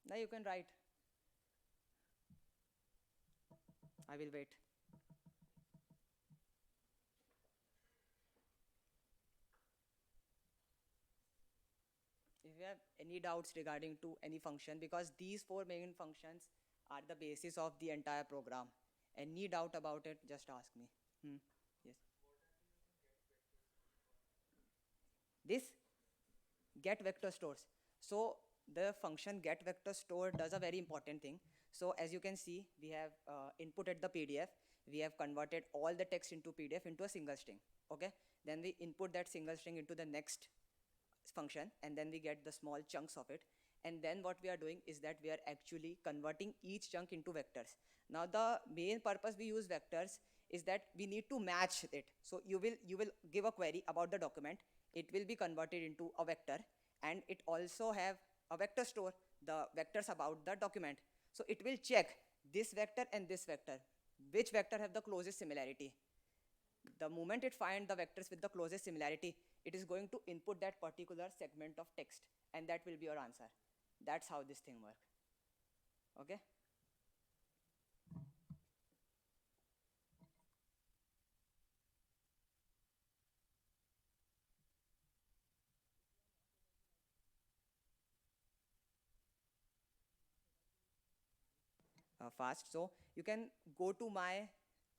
Now you can write. I will wait. If you have any doubts regarding to any function, because these four main functions are the basis of the entire program. Any doubt about it, just ask me. Yes. This get vector stores. So the function get vector store does a very important thing. So as you can see, we have inputted the PDF. We have converted all the text into PDF into a single string. Okay. Then we input that single string into the next function, and then we get the small chunks of it. And then what we are doing is that we are actually converting each chunk into vectors. Now the main purpose we use vectors is that we need to match it. So you will give a query about the document. It will be converted into a vector, and it also have a vector store, the vectors about the document. So it will check this vector and this vector, which vector have the closest similarity. The moment it finds the vectors with the closest similarity, it is going to input that particular segment of text, and that will be your answer. That's how this thing works. Okay? Fast. So you can go to my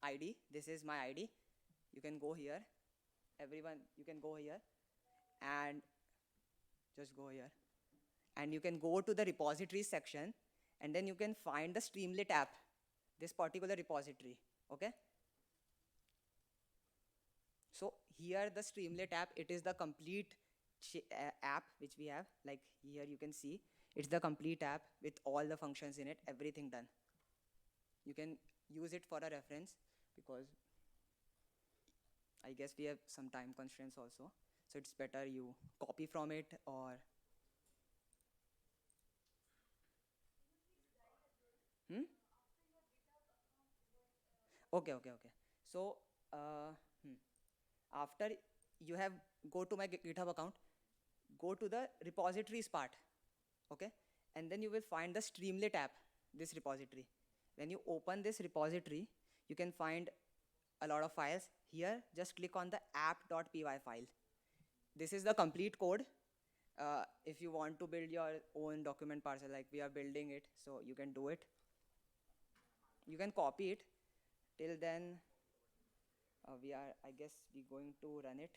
ID. This is my ID. You can go here. Everyone, you can go here and just go here. and you can go to the repositories section, and then you can find the Streamlit app, this particular repository, okay? So here the Streamlit app, it is the complete app which we have. Like here you can see, it's the complete app with all the functions in it, everything done. You can use it for a reference because I guess we have some time constraints also. So it's better you copy from it or. Hmm? Okay. So after you have go to my GitHub account, go to the repositories part, okay? And then you will find the Streamlit app, this repository. When you open this repository, you can find a lot of files. Here, just click on the app.py file. This is the complete code. If you want to build your own document parcel, like we are building it, so you can do it. You can copy it. Till then, I guess we're going to run it.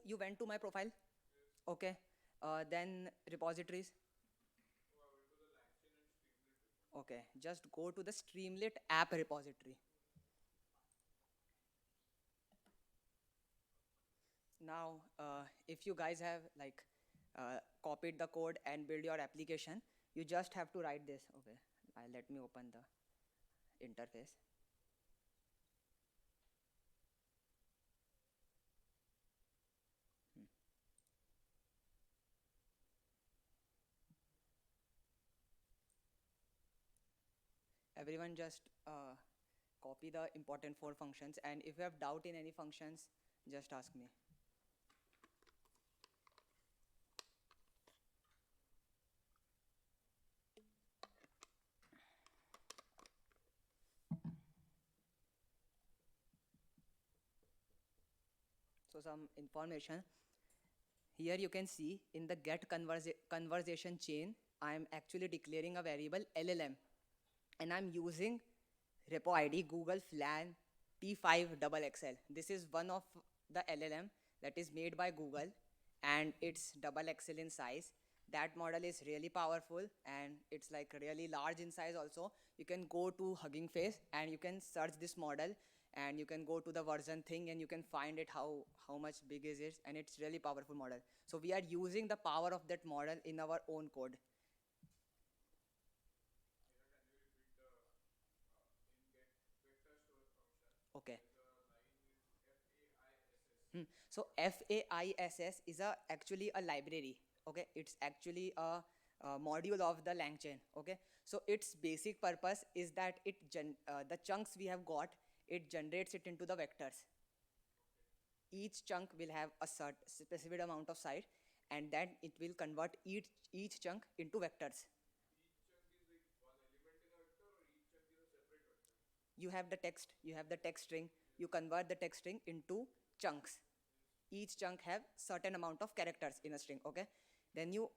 You went to my profile, okay? Then repositories. Okay, just go to the Streamlit app repository. Now, if you guys have like copied the code and build your application, you just have to write this. Okay, let me open the interface. Everyone just copy the important 4 functions, and if you have doubt in any functions, just ask me. So some information. Here you can see in the get conversation chain, I am actually declaring a variable LLM, and I'm using repo ID Google Flan T5XXL. This is one of the LLM that is made by Google, and it's double XL in size. That model is really powerful, and it's like really large in size also. You can go to Hugging Face and you can search this model, and you can go to the version thing and you can find it how much big is it, and it's really powerful model. So we are using the power of that model in our own code. Okay. So FAISS is actually a library. Okay, it's actually a module of the LangChain. Okay, so its basic purpose is that the chunks we have got, it generates it into the vectors. Each chunk will have a specific amount of size, and then it will convert each chunk into vectors. You have the text string, you convert the text string into chunks. Each chunk have certain amount of characters in a string, okay? Then you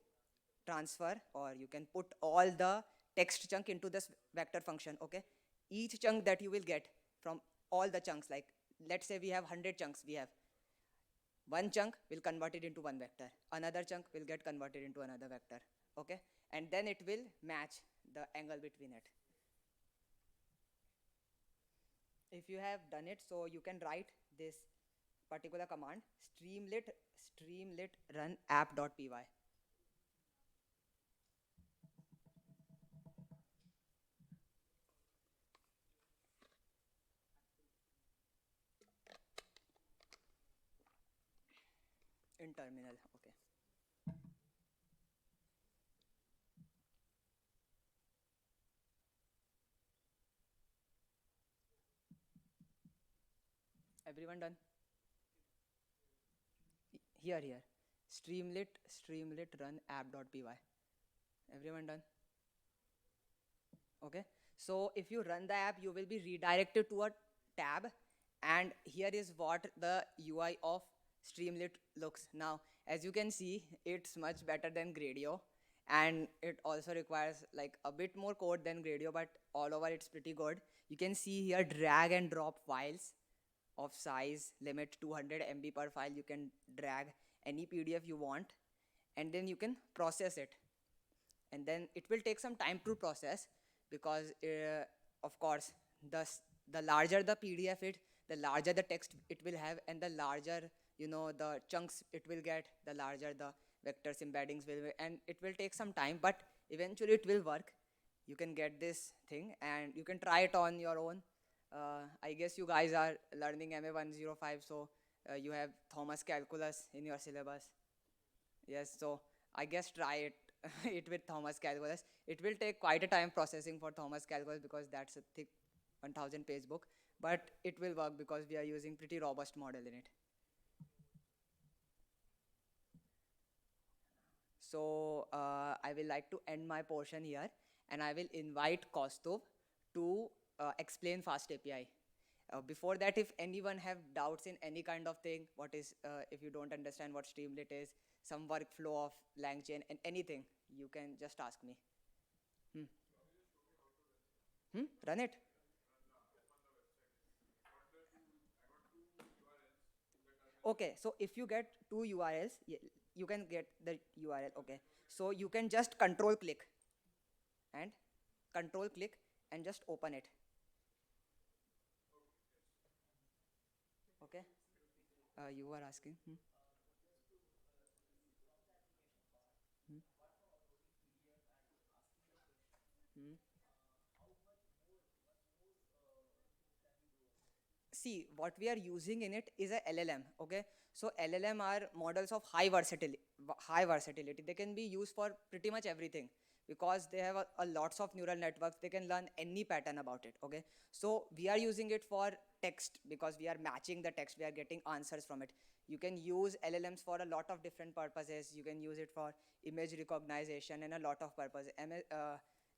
transfer, or you can put all the text chunk into this vector function, okay? Each chunk that you will get from all the chunks, like let's say we have 100 chunks, we have one chunk will convert it into one vector, another chunk will get converted into another vector, okay? And then it will match the angle between it. If you have done it, so you can write this particular command, streamlit run app.py. In terminal, okay. Everyone done? Here, streamlit run app.py. Everyone done? Okay. So if you run the app, you will be redirected to a tab, and here is what the UI of Streamlit looks. Now, as you can see, it's much better than Gradio, and it also requires like a bit more code than Gradio, but all over it's pretty good. You can see here drag and drop files of size limit 200 MB per file. You can drag any PDF you want, and then you can process it, and then it will take some time to process because of course the larger the PDF it, the larger the text it will have, and the larger the chunks it will get, the larger the vectors embeddings will be, and it will take some time, but eventually it will work. You can get this thing and you can try it on your own. I guess you guys are learning MA 105, so you have Thomas calculus in your syllabus. Yes, so I guess try it it with Thomas calculus. It will take quite a time processing for Thomas calculus because that's a thick 1000 page book, but it will work because we are using pretty robust model in it. So I will like to end my portion here, and I will invite Kostov to explain Fast API. Before that, if anyone have doubts in any kind of thing, what is, if you don't understand what Streamlit is, some workflow of LangChain and anything, you can just ask me. Run it. Okay, so if you get two URLs, you can get the URL. Okay, so you can just and control click and just open it. Okay, you were asking. Hmm? See, what we are using in it is a LLM. Okay, so LLM are models of high versatility. They can be used for pretty much everything because they have a lots of neural networks. They can learn any pattern about it. Okay, so we are using it for text because we are matching the text, we are getting answers from it. You can use LLMs for a lot of different purposes. You can use it for image recognition and a lot of purposes.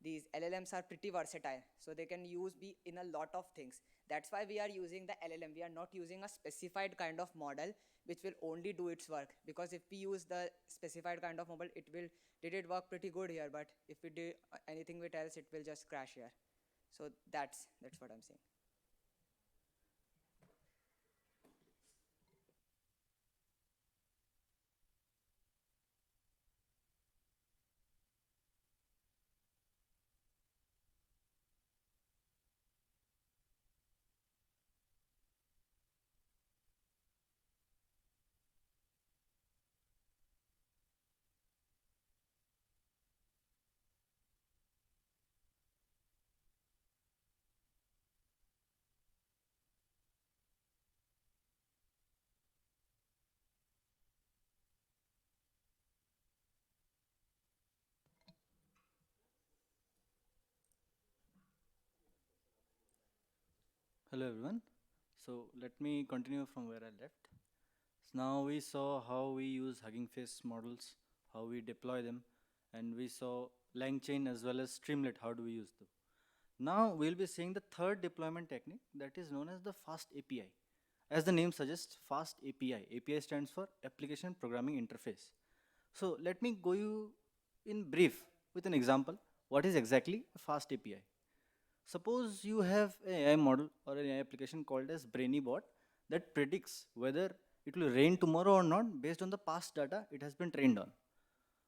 These LLMs are pretty versatile, so they can be in a lot of things. That's why we are using the LLM. We are not using a specified kind of model which will only do its work, because if we use the specified kind of model, did it work pretty good here, but if we do anything with else, it will just crash here. So that's what I'm saying. Hello everyone. So let me continue from where I left. So now we saw how we use Hugging Face models, how we deploy them, and we saw LangChain as well as Streamlit, how do we use them. Now we'll be seeing the third deployment technique, that is known as the Fast API. As the name suggests, Fast API. API stands for Application Programming Interface. So let me go you in brief with an example. What is exactly a Fast API? Suppose you have an AI model or an AI application called as BrainyBot that predicts whether it will rain tomorrow or not based on the past data it has been trained on.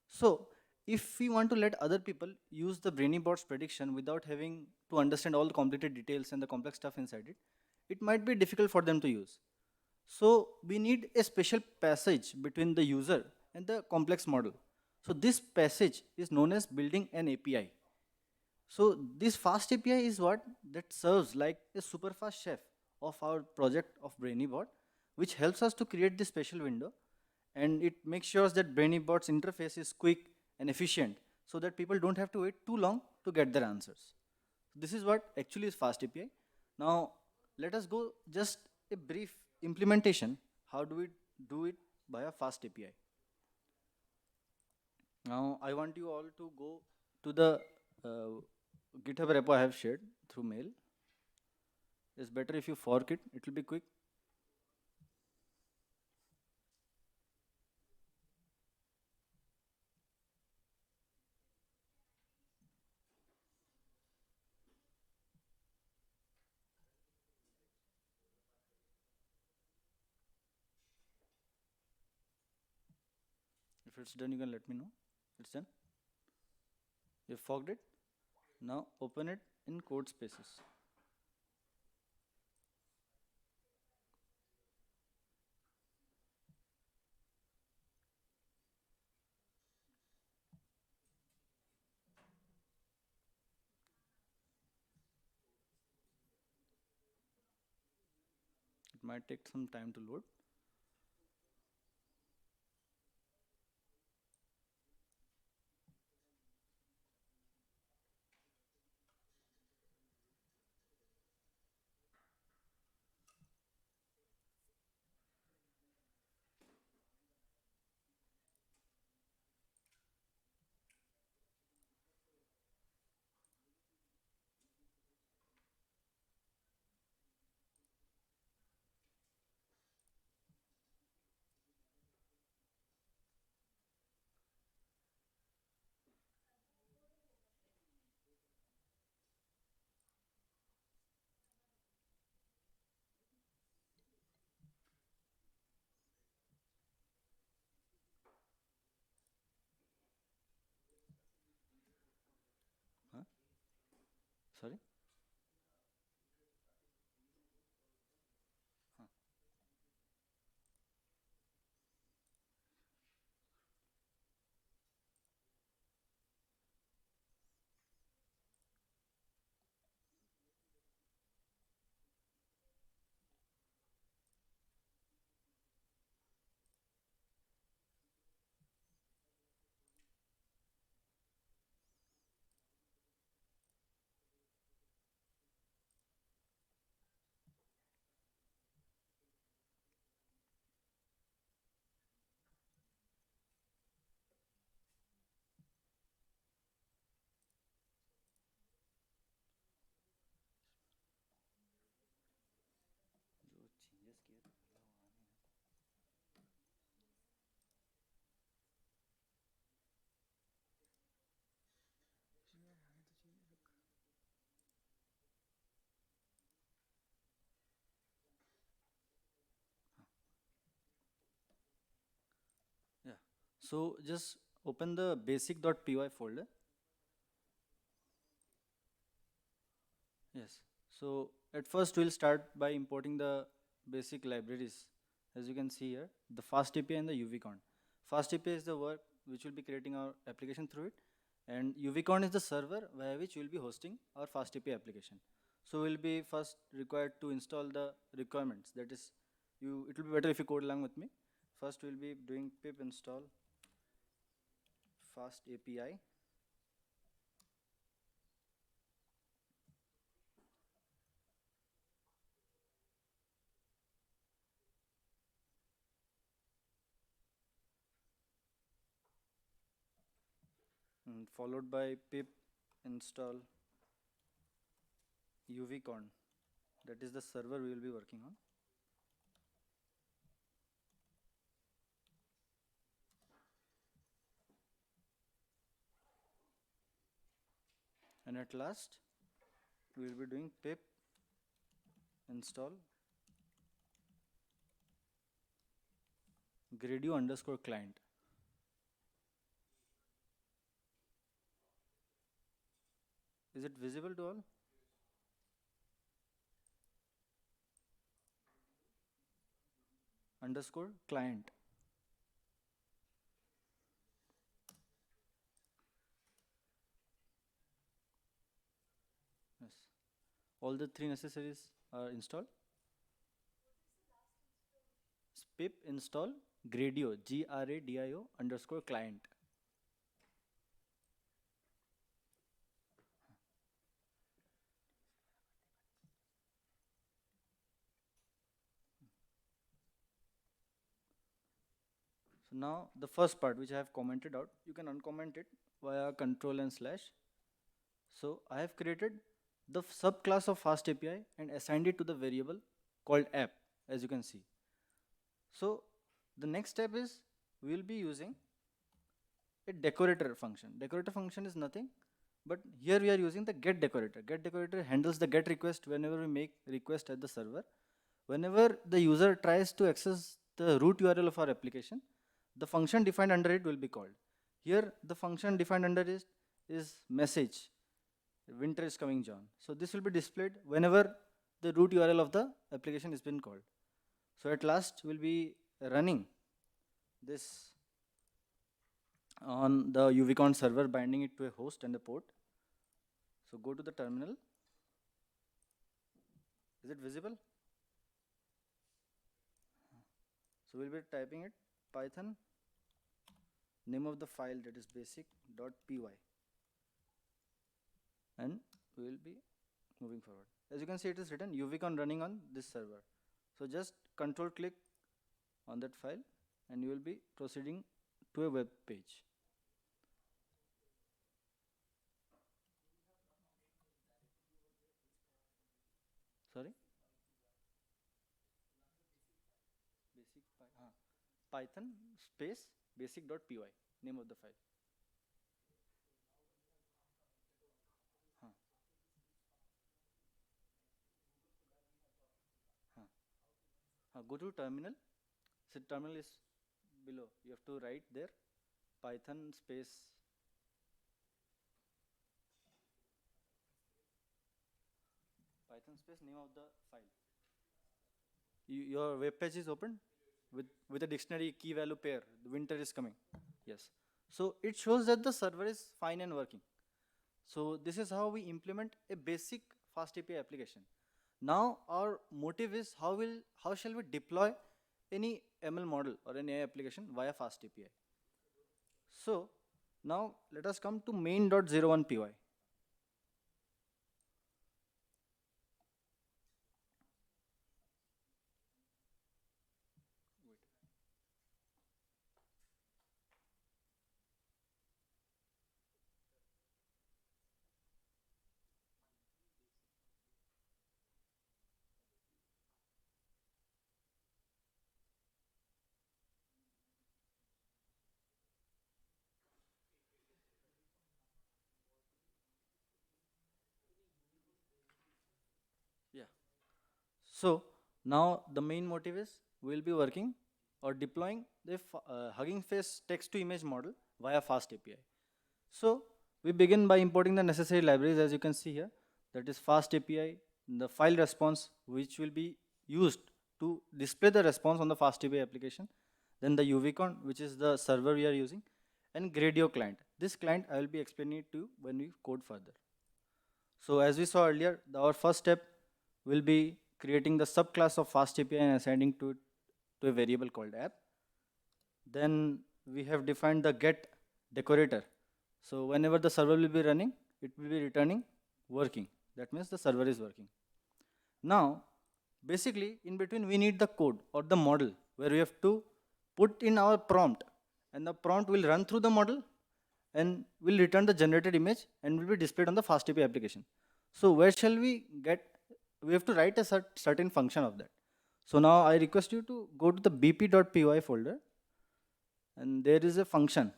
So, if we want to let other people use the BrainyBot's prediction without having to understand all the complicated details and the complex stuff inside it, it might be difficult for them to use. So, we need a special passage between the user and the complex model. So, this passage is known as building an API. So this fast API is what that serves like a super fast chef of our project of BrainyBot, which helps us to create this special window, and it makes sure that BrainyBot's interface is quick and efficient so that people don't have to wait too long to get their answers. This is what actually is fast API. Now let us go just a brief implementation. How do we do it by a fast API? Now I want you all to go to the GitHub repo I have shared through mail. It's better if you fork it, it will be quick. If it's done, you can let me know. It's done. You forked it. Now open it in code spaces. It might take some time to load. Huh? Sorry? Huh. जो changes किए थे, पहले वो आने हैं। Yeah. So just open the basic.py folder. Yes. So at first we'll start by importing the basic libraries. As you can see here, the fast API and the UVCon. Fast API is the work which will be creating our application through it, and UVCon is the server via which we'll be hosting our fast API application. So we'll be first required to install the requirements. That is, it will be better if you code along with me. First we'll be doing pip install fast API. Followed by pip install UVCon. That is the server we will be working on. And at last, we will be doing pip install gradio underscore client. Is it visible to all? Underscore client. Yes. All the three necessaries are installed. Pip install gradio, gradio underscore client. So now the first part which I have commented out, you can uncomment it via control and slash. So I have created the subclass of fast API and assigned it to the variable called app, as you can see. So the next step is we will be using a decorator function. Decorator function is nothing, but here we are using the get decorator. Get decorator handles the get request whenever we make request at the server. Whenever the user tries to access the root URL of our application, the function defined under it will be called. Here the function defined under it is message, winter is coming John. So this will be displayed whenever the root URL of the application has been called. So at last we'll be running this on the UVCon server, binding it to a host and a port. So go to the terminal. Is it visible? So we'll be typing it Python, name of the file, that is basic.py, and we will be moving forward. As you can see, it is written UVCon running on this server. So just control click on that file and you will be proceeding to a web page. Sorry? Python space basic.py, name of the file. Huh. Go to terminal. So terminal is below. You have to write there Python space name of the file. Your web page is open with a dictionary key value pair. The winter is coming. Yes. So it shows that the server is fine and working. So this is how we implement a basic fast API application. Now our motive is how shall we deploy any ML model or an AI application via fast API. So now let us come to main.01 py. Yeah. So now the main motive is we will be working or deploying the Hugging Face text to image model via fast API. So we begin by importing the necessary libraries, as you can see here. That is fast API, the file response, which will be used to display the response on the fast API application. Then the UVCon, which is the server we are using, and Gradio client. This client I will be explaining it to you when we code further. So as we saw earlier, our first step will be creating the subclass of fast API and assigning to a variable called app. Then we have defined the get decorator. So whenever the server will be running, it will be returning working. That means the server is working. Now, basically in between we need the code or the model where we have to put in our prompt, and the prompt will run through the model and will return the generated image and will be displayed on the fast API application. So where shall we get? We have to write a certain function of that. So now I request you to go to the bp.py folder, and there is a function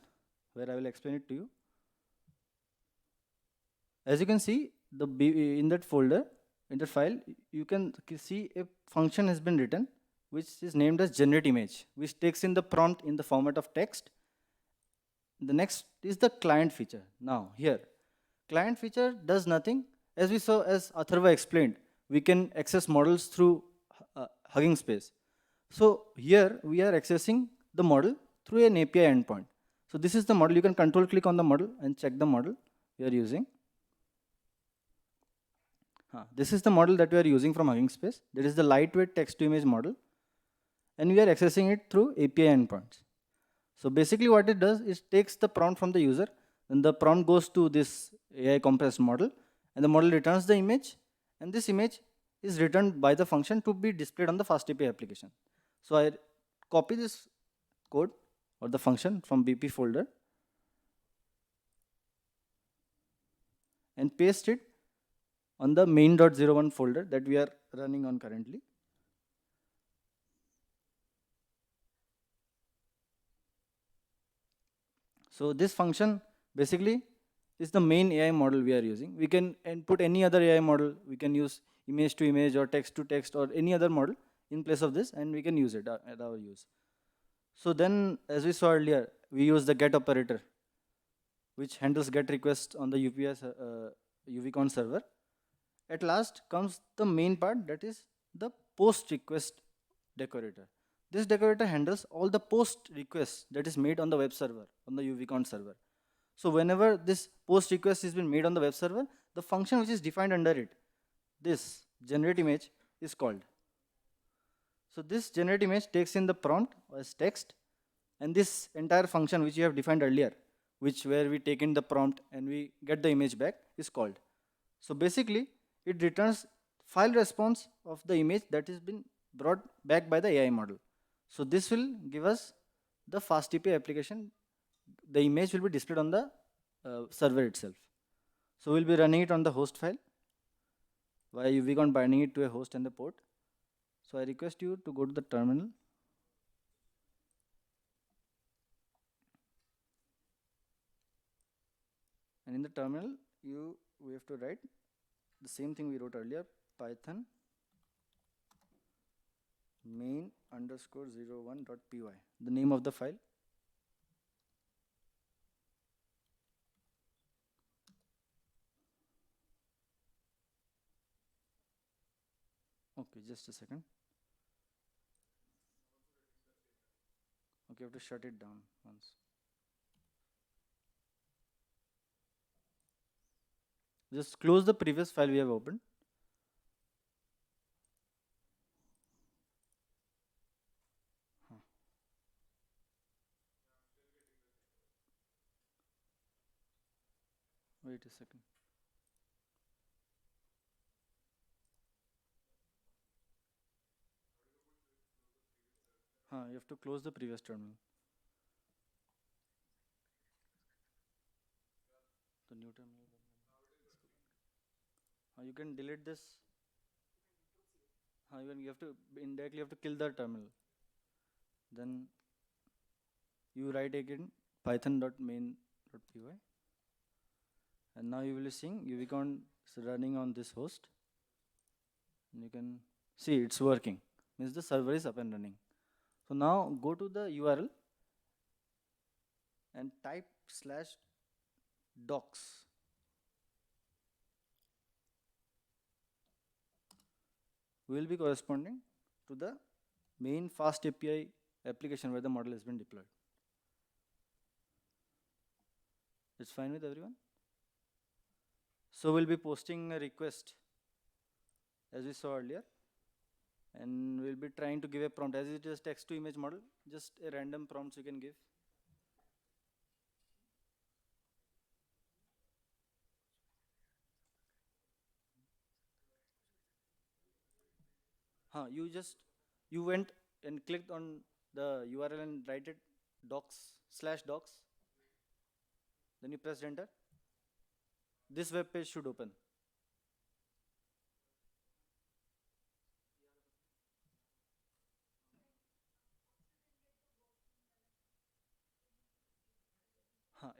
where I will explain it to you. As you can see, in that folder, in that file, you can see a function has been written which is named as generate image, which takes in the prompt in the format of text. The next is the client feature. Now here, client feature does nothing. As we saw, as Atharva explained, we can access models through Hugging Space. So here we are accessing the model through an API endpoint. So this is the model. You can control click on the model and check the model we are using. This is the model that we are using from Hugging Space. There is the lightweight text to image model, and we are accessing it through API endpoints. So basically what it does is takes the prompt from the user, and the prompt goes to this AI compressed model, and the model returns the image, and this image is returned by the function to be displayed on the fast API application. So I copy this code or the function from BP folder, and paste it on the main.01 folder that we are running on currently. So this function basically is the main AI model we are using. We can input any other AI model. We can use image to image or text to text or any other model in place of this, and we can use it at our use. So then, as we saw earlier, we use the get operator, which handles get requests on the UPS UVCon server. At last comes the main part, that is the post request decorator. This decorator handles all the post requests that is made on the web server, on the UVCon server. So whenever this post request has been made on the web server, the function which is defined under it, this generate image, is called. So this generate image takes in the prompt as text, and this entire function which you have defined earlier, which where we take in the prompt and we get the image back, is called. So basically, it returns file response of the image that has been brought back by the AI model. So this will give us the fast API application. The image will be displayed on the server itself. So we'll be running it on the host file via UVCon binding it to a host and the port. So I request you to go to the terminal. And in the terminal, we have to write the same thing we wrote earlier, Python main underscore 01.py, the name of the file. Okay, just a second. Okay, you have to shut it down once. Just close the previous file we have opened. Wait a second. You have to close the previous terminal. The new terminal. You can delete this. You have to indirectly have to kill the terminal. Then you write again python.main.py, and now you will be seeing UVCon is running on this host. And you can see it's working. Means the server is up and running. So now go to the URL and type /docs. Will be corresponding to the main fast API application where the model has been deployed. It's fine with everyone? So we'll be posting a request as we saw earlier, and we'll be trying to give a prompt. As it is text to image model, just a random prompts you can give. You went and clicked on the URL and write it docs/docs. Then you press enter. This web page should open.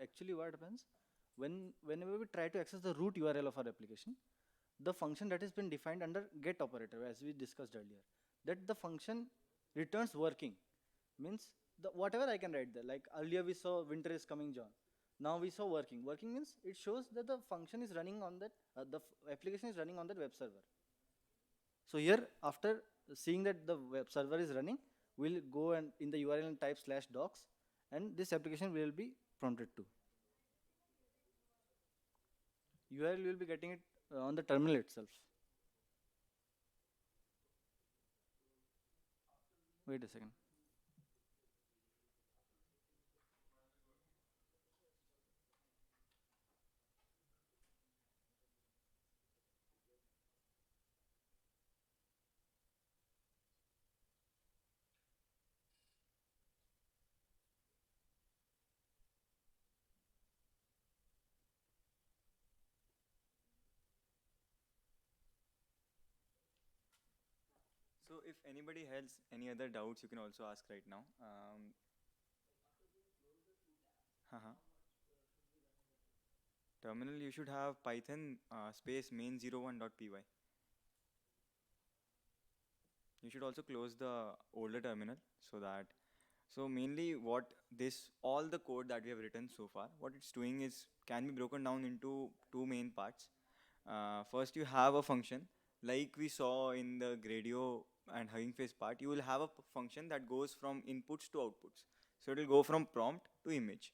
Actually, what happens whenever we try to access the root URL of our application, the function that has been defined under get operator, as we discussed earlier, that the function returns working, means whatever I can write there. Like earlier we saw winter is coming, John. Now we saw working. Working means it shows that the function is running on that, application is running on that web server. So here, after seeing that the web server is running, we'll go and in the URL and type /docs, and this application will be prompted to. URL will be getting it on the terminal itself. Wait a second. if anybody has any other doubts, you can also ask right now. Uh-huh. Terminal, you should have Python space main01.py. You should also close the older terminal so that, so mainly what this, all the code that we have written so far, what it's doing is can be broken down into two main parts. First, you have a function like we saw in the Gradio and Hugging Face part. You will have a function that goes from inputs to outputs. So it will go from prompt to image.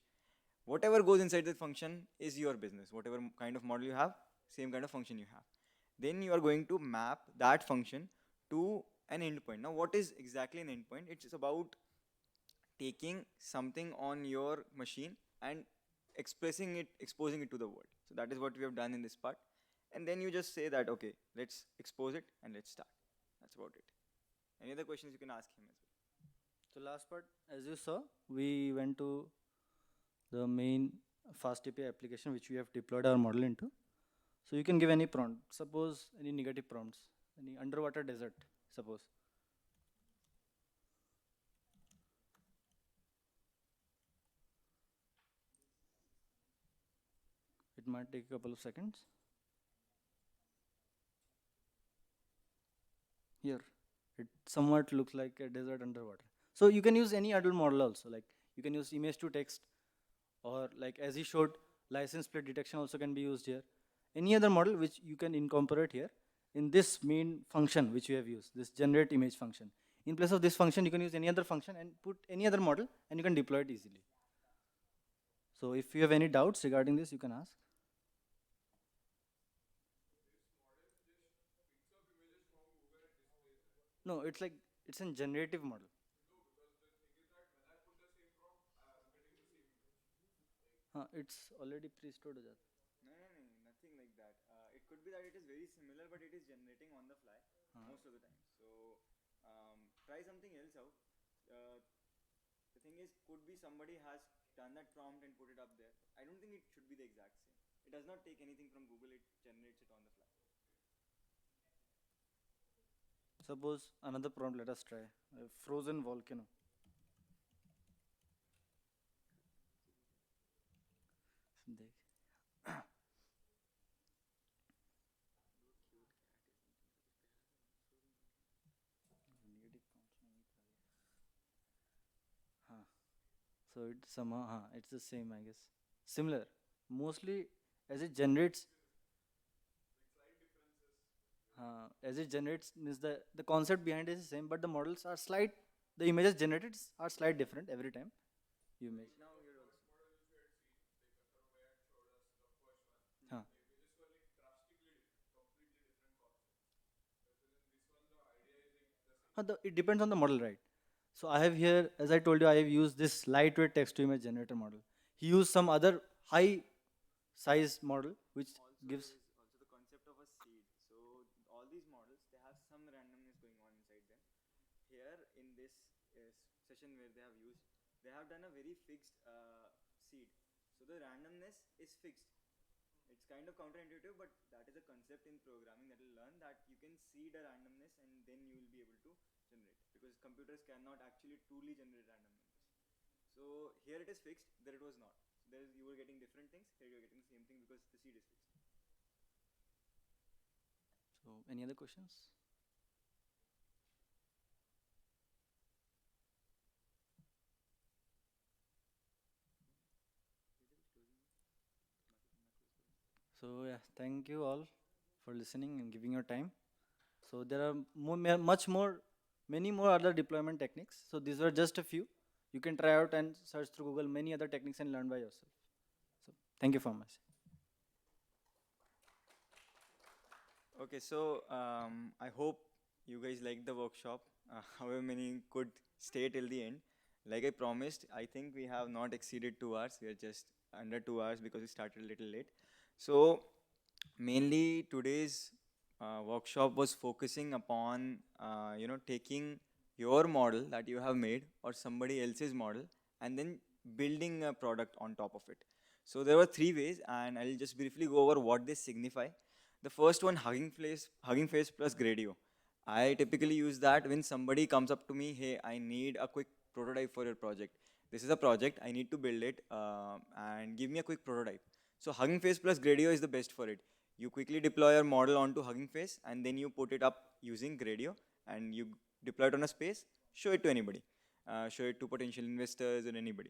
Whatever goes inside the function is your business. Whatever kind of model you have, same kind of function you have. Then you are going to map that function to an endpoint. Now, what is exactly an endpoint? It's about taking something on your machine and expressing it, exposing it to the world. So that is what we have done in this part. And then you just say that, okay, let's expose it and let's start. That's about it. Any other questions you can ask him as well. So last part, as you saw, we went to the main fast API application which we have deployed our model into. So you can give any prompt. Suppose any negative prompts, any underwater desert, suppose. It might take a couple of seconds. Here, it somewhat looks like a desert underwater. So you can use any adult model also, like you can use image to text, or like as he showed, license plate detection also can be used here. Any other model which you can incorporate here in this main function which you have used, this generate image function. In place of this function, you can use any other function and put any other model and you can deploy it easily. So if you have any doubts regarding this, you can ask. No, it's like, it's a generative model. It's already pre-stored. No, nothing like that. It could be that it is very similar, but it is generating on the fly most of the time. So try something else out. The thing is, could be somebody has done that prompt and put it up there. I don't think it should be the exact same. It does not take anything from Google. It generates it on the fly. Suppose another prompt, let us try. A frozen volcano. देख. So it's somehow, it's the same, I guess. Similar. Mostly as it generates, means the concept behind it is the same, but the models are slight, the images generated are slight different every time you make. Now you're also. Huh. It depends on the model, right? So I have here, as I told you, I have used this lightweight text to image generator model. He used some other high size model which gives. There is also the concept of a seed. So all these models, they have some randomness going on inside them. Here in this session where they have done a very fixed seed. So the randomness is fixed. It's kind of counterintuitive, but that is a concept in programming that will learn that you can seed a randomness and then you will be able to generate, because computers cannot actually truly generate random numbers. So here it is fixed, there it was not. So you were getting different things, here you are getting the same thing because the seed is fixed. So any other questions? So yeah, thank you all for listening and giving your time. So there are many more other deployment techniques. So these were just a few. You can try out and search through Google many other techniques and learn by yourself. So thank you for much. Okay, so I hope you guys liked the workshop. However many could stay till the end. Like I promised, I think we have not exceeded 2 hours. We are just under 2 hours because we started a little late. So mainly today's workshop was focusing upon taking your model that you have made or somebody else's model and then building a product on top of it. So there were 3 ways, and I'll just briefly go over what they signify. The first one, Hugging Face plus Gradio. I typically use that when somebody comes up to me, hey, I need a quick prototype for your project. This is a project, I need to build it, and give me a quick prototype. So Hugging Face plus Gradio is the best for it. You quickly deploy your model onto Hugging Face, and then you put it up using Gradio, and you deploy it on a space, show it to anybody. Show it to potential investors or anybody.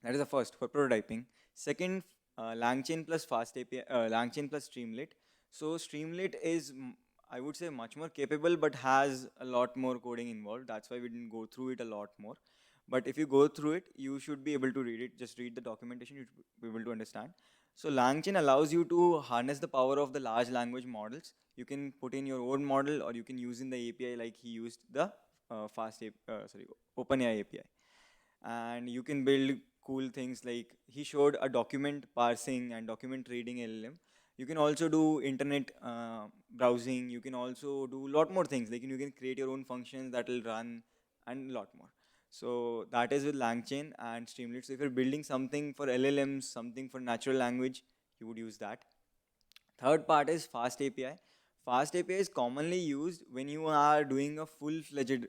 That is the first for prototyping. Second, LangChain plus Fast API, LangChain plus Streamlit. So Streamlit is, I would say, much more capable, but has a lot more coding involved. That's why we didn't go through it a lot more. But if you go through it, you should be able to read it. Just read the documentation, you should be able to understand. So LangChain allows you to harness the power of the large language models. You can put in your own model, or you can use in the API like he used the OpenAI API. And you can build cool things like he showed a document parsing and document reading LLM. You can also do internet browsing. You can also do a lot more things. Like you can create your own functions that will run and a lot more. So that is with LangChain and Streamlit. So if you're building something for LLMs, something for natural language, you would use that. Third part is Fast API. Fast API is commonly used when you are doing a full-fledged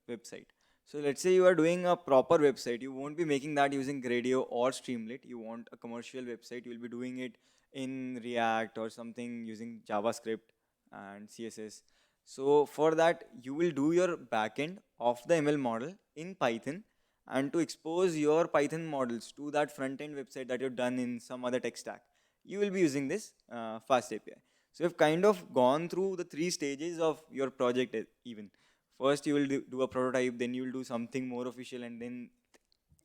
website. So let's say you are doing a proper website. You won't be making that using Gradio or Streamlit. You want a commercial website. You'll be doing it in React or something using JavaScript and CSS. So for that, you will do your backend of the ML model in Python, and to expose your Python models to that front-end website that you've done in some other tech stack, you will be using this Fast API. So you've kind of gone through the 3 stages of your project even. First you will do a prototype, then you will do something more official, and then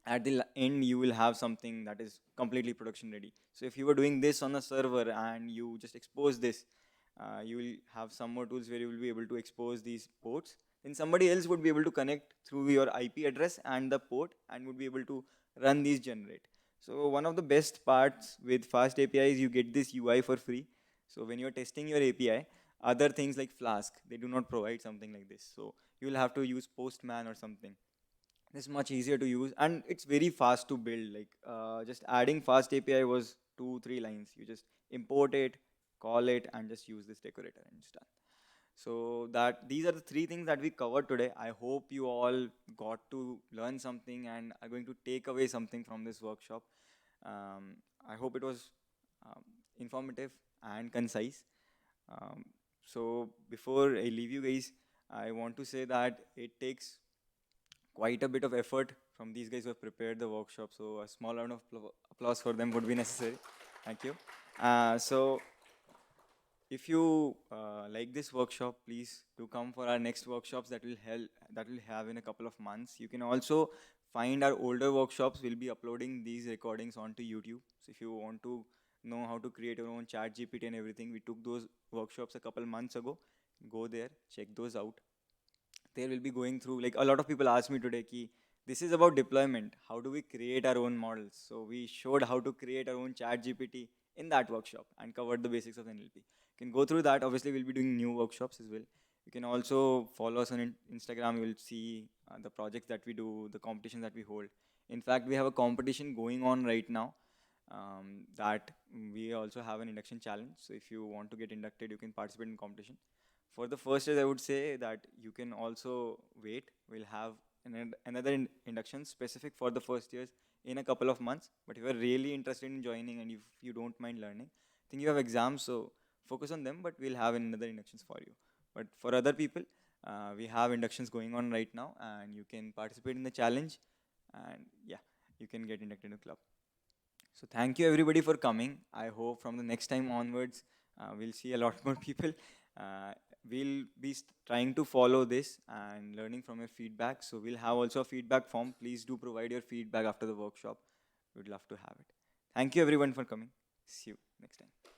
at the end you will have something that is completely production ready. So if you were doing this on a server and you just expose this, you will have some more tools where you will be able to expose these ports. Then somebody else would be able to connect through your IP address and the port and would be able to run these generate. So one of the best parts with Fast API is you get this UI for free. So when you're testing your API, other things like Flask, they do not provide something like this. So you will have to use Postman or something. It's much easier to use, and it's very fast to build. Like just adding Fast API was 2-3 lines. You just import it, call it, and just use this decorator, and it's done. So that these are the 3 things that we covered today. I hope you all got to learn something and are going to take away something from this workshop. I hope it was informative and concise. So before I leave you guys, I want to say that it takes quite a bit of effort from these guys who have prepared the workshop. So a small round of applause for them would be necessary. Thank you. So if you like this workshop, please do come for our next workshops that will have in a couple of months. You can also find our older workshops. We'll be uploading these recordings onto YouTube. So if you want to know how to create your own chat GPT and everything, we took those workshops a couple months ago. Go there, check those out. They will be going through, like a lot of people asked me today, ki, this is about deployment. How do we create our own models? So we showed how to create our own chat GPT in that workshop and covered the basics of NLP. You can go through that. Obviously, we'll be doing new workshops as well. You can also follow us on Instagram. You will see the projects that we do, the competitions that we hold. In fact, we have a competition going on right now that we also have an induction challenge. So if you want to get inducted, you can participate in competition. For the first year, I would say that you can also wait. We'll have another induction specific for the first years in a couple of months. But if you're really interested in joining and if you don't mind learning, I think you have exams, so focus on them, but we'll have another inductions for you. But for other people, we have inductions going on right now, and you can participate in the challenge, and yeah, you can get inducted in the club. So thank you everybody for coming. I hope from the next time onwards, we'll see a lot more people. We'll be trying to follow this and learning from your feedback. So we'll have also a feedback form. Please do provide your feedback after the workshop. We'd love to have it. Thank you everyone for coming. See you next time.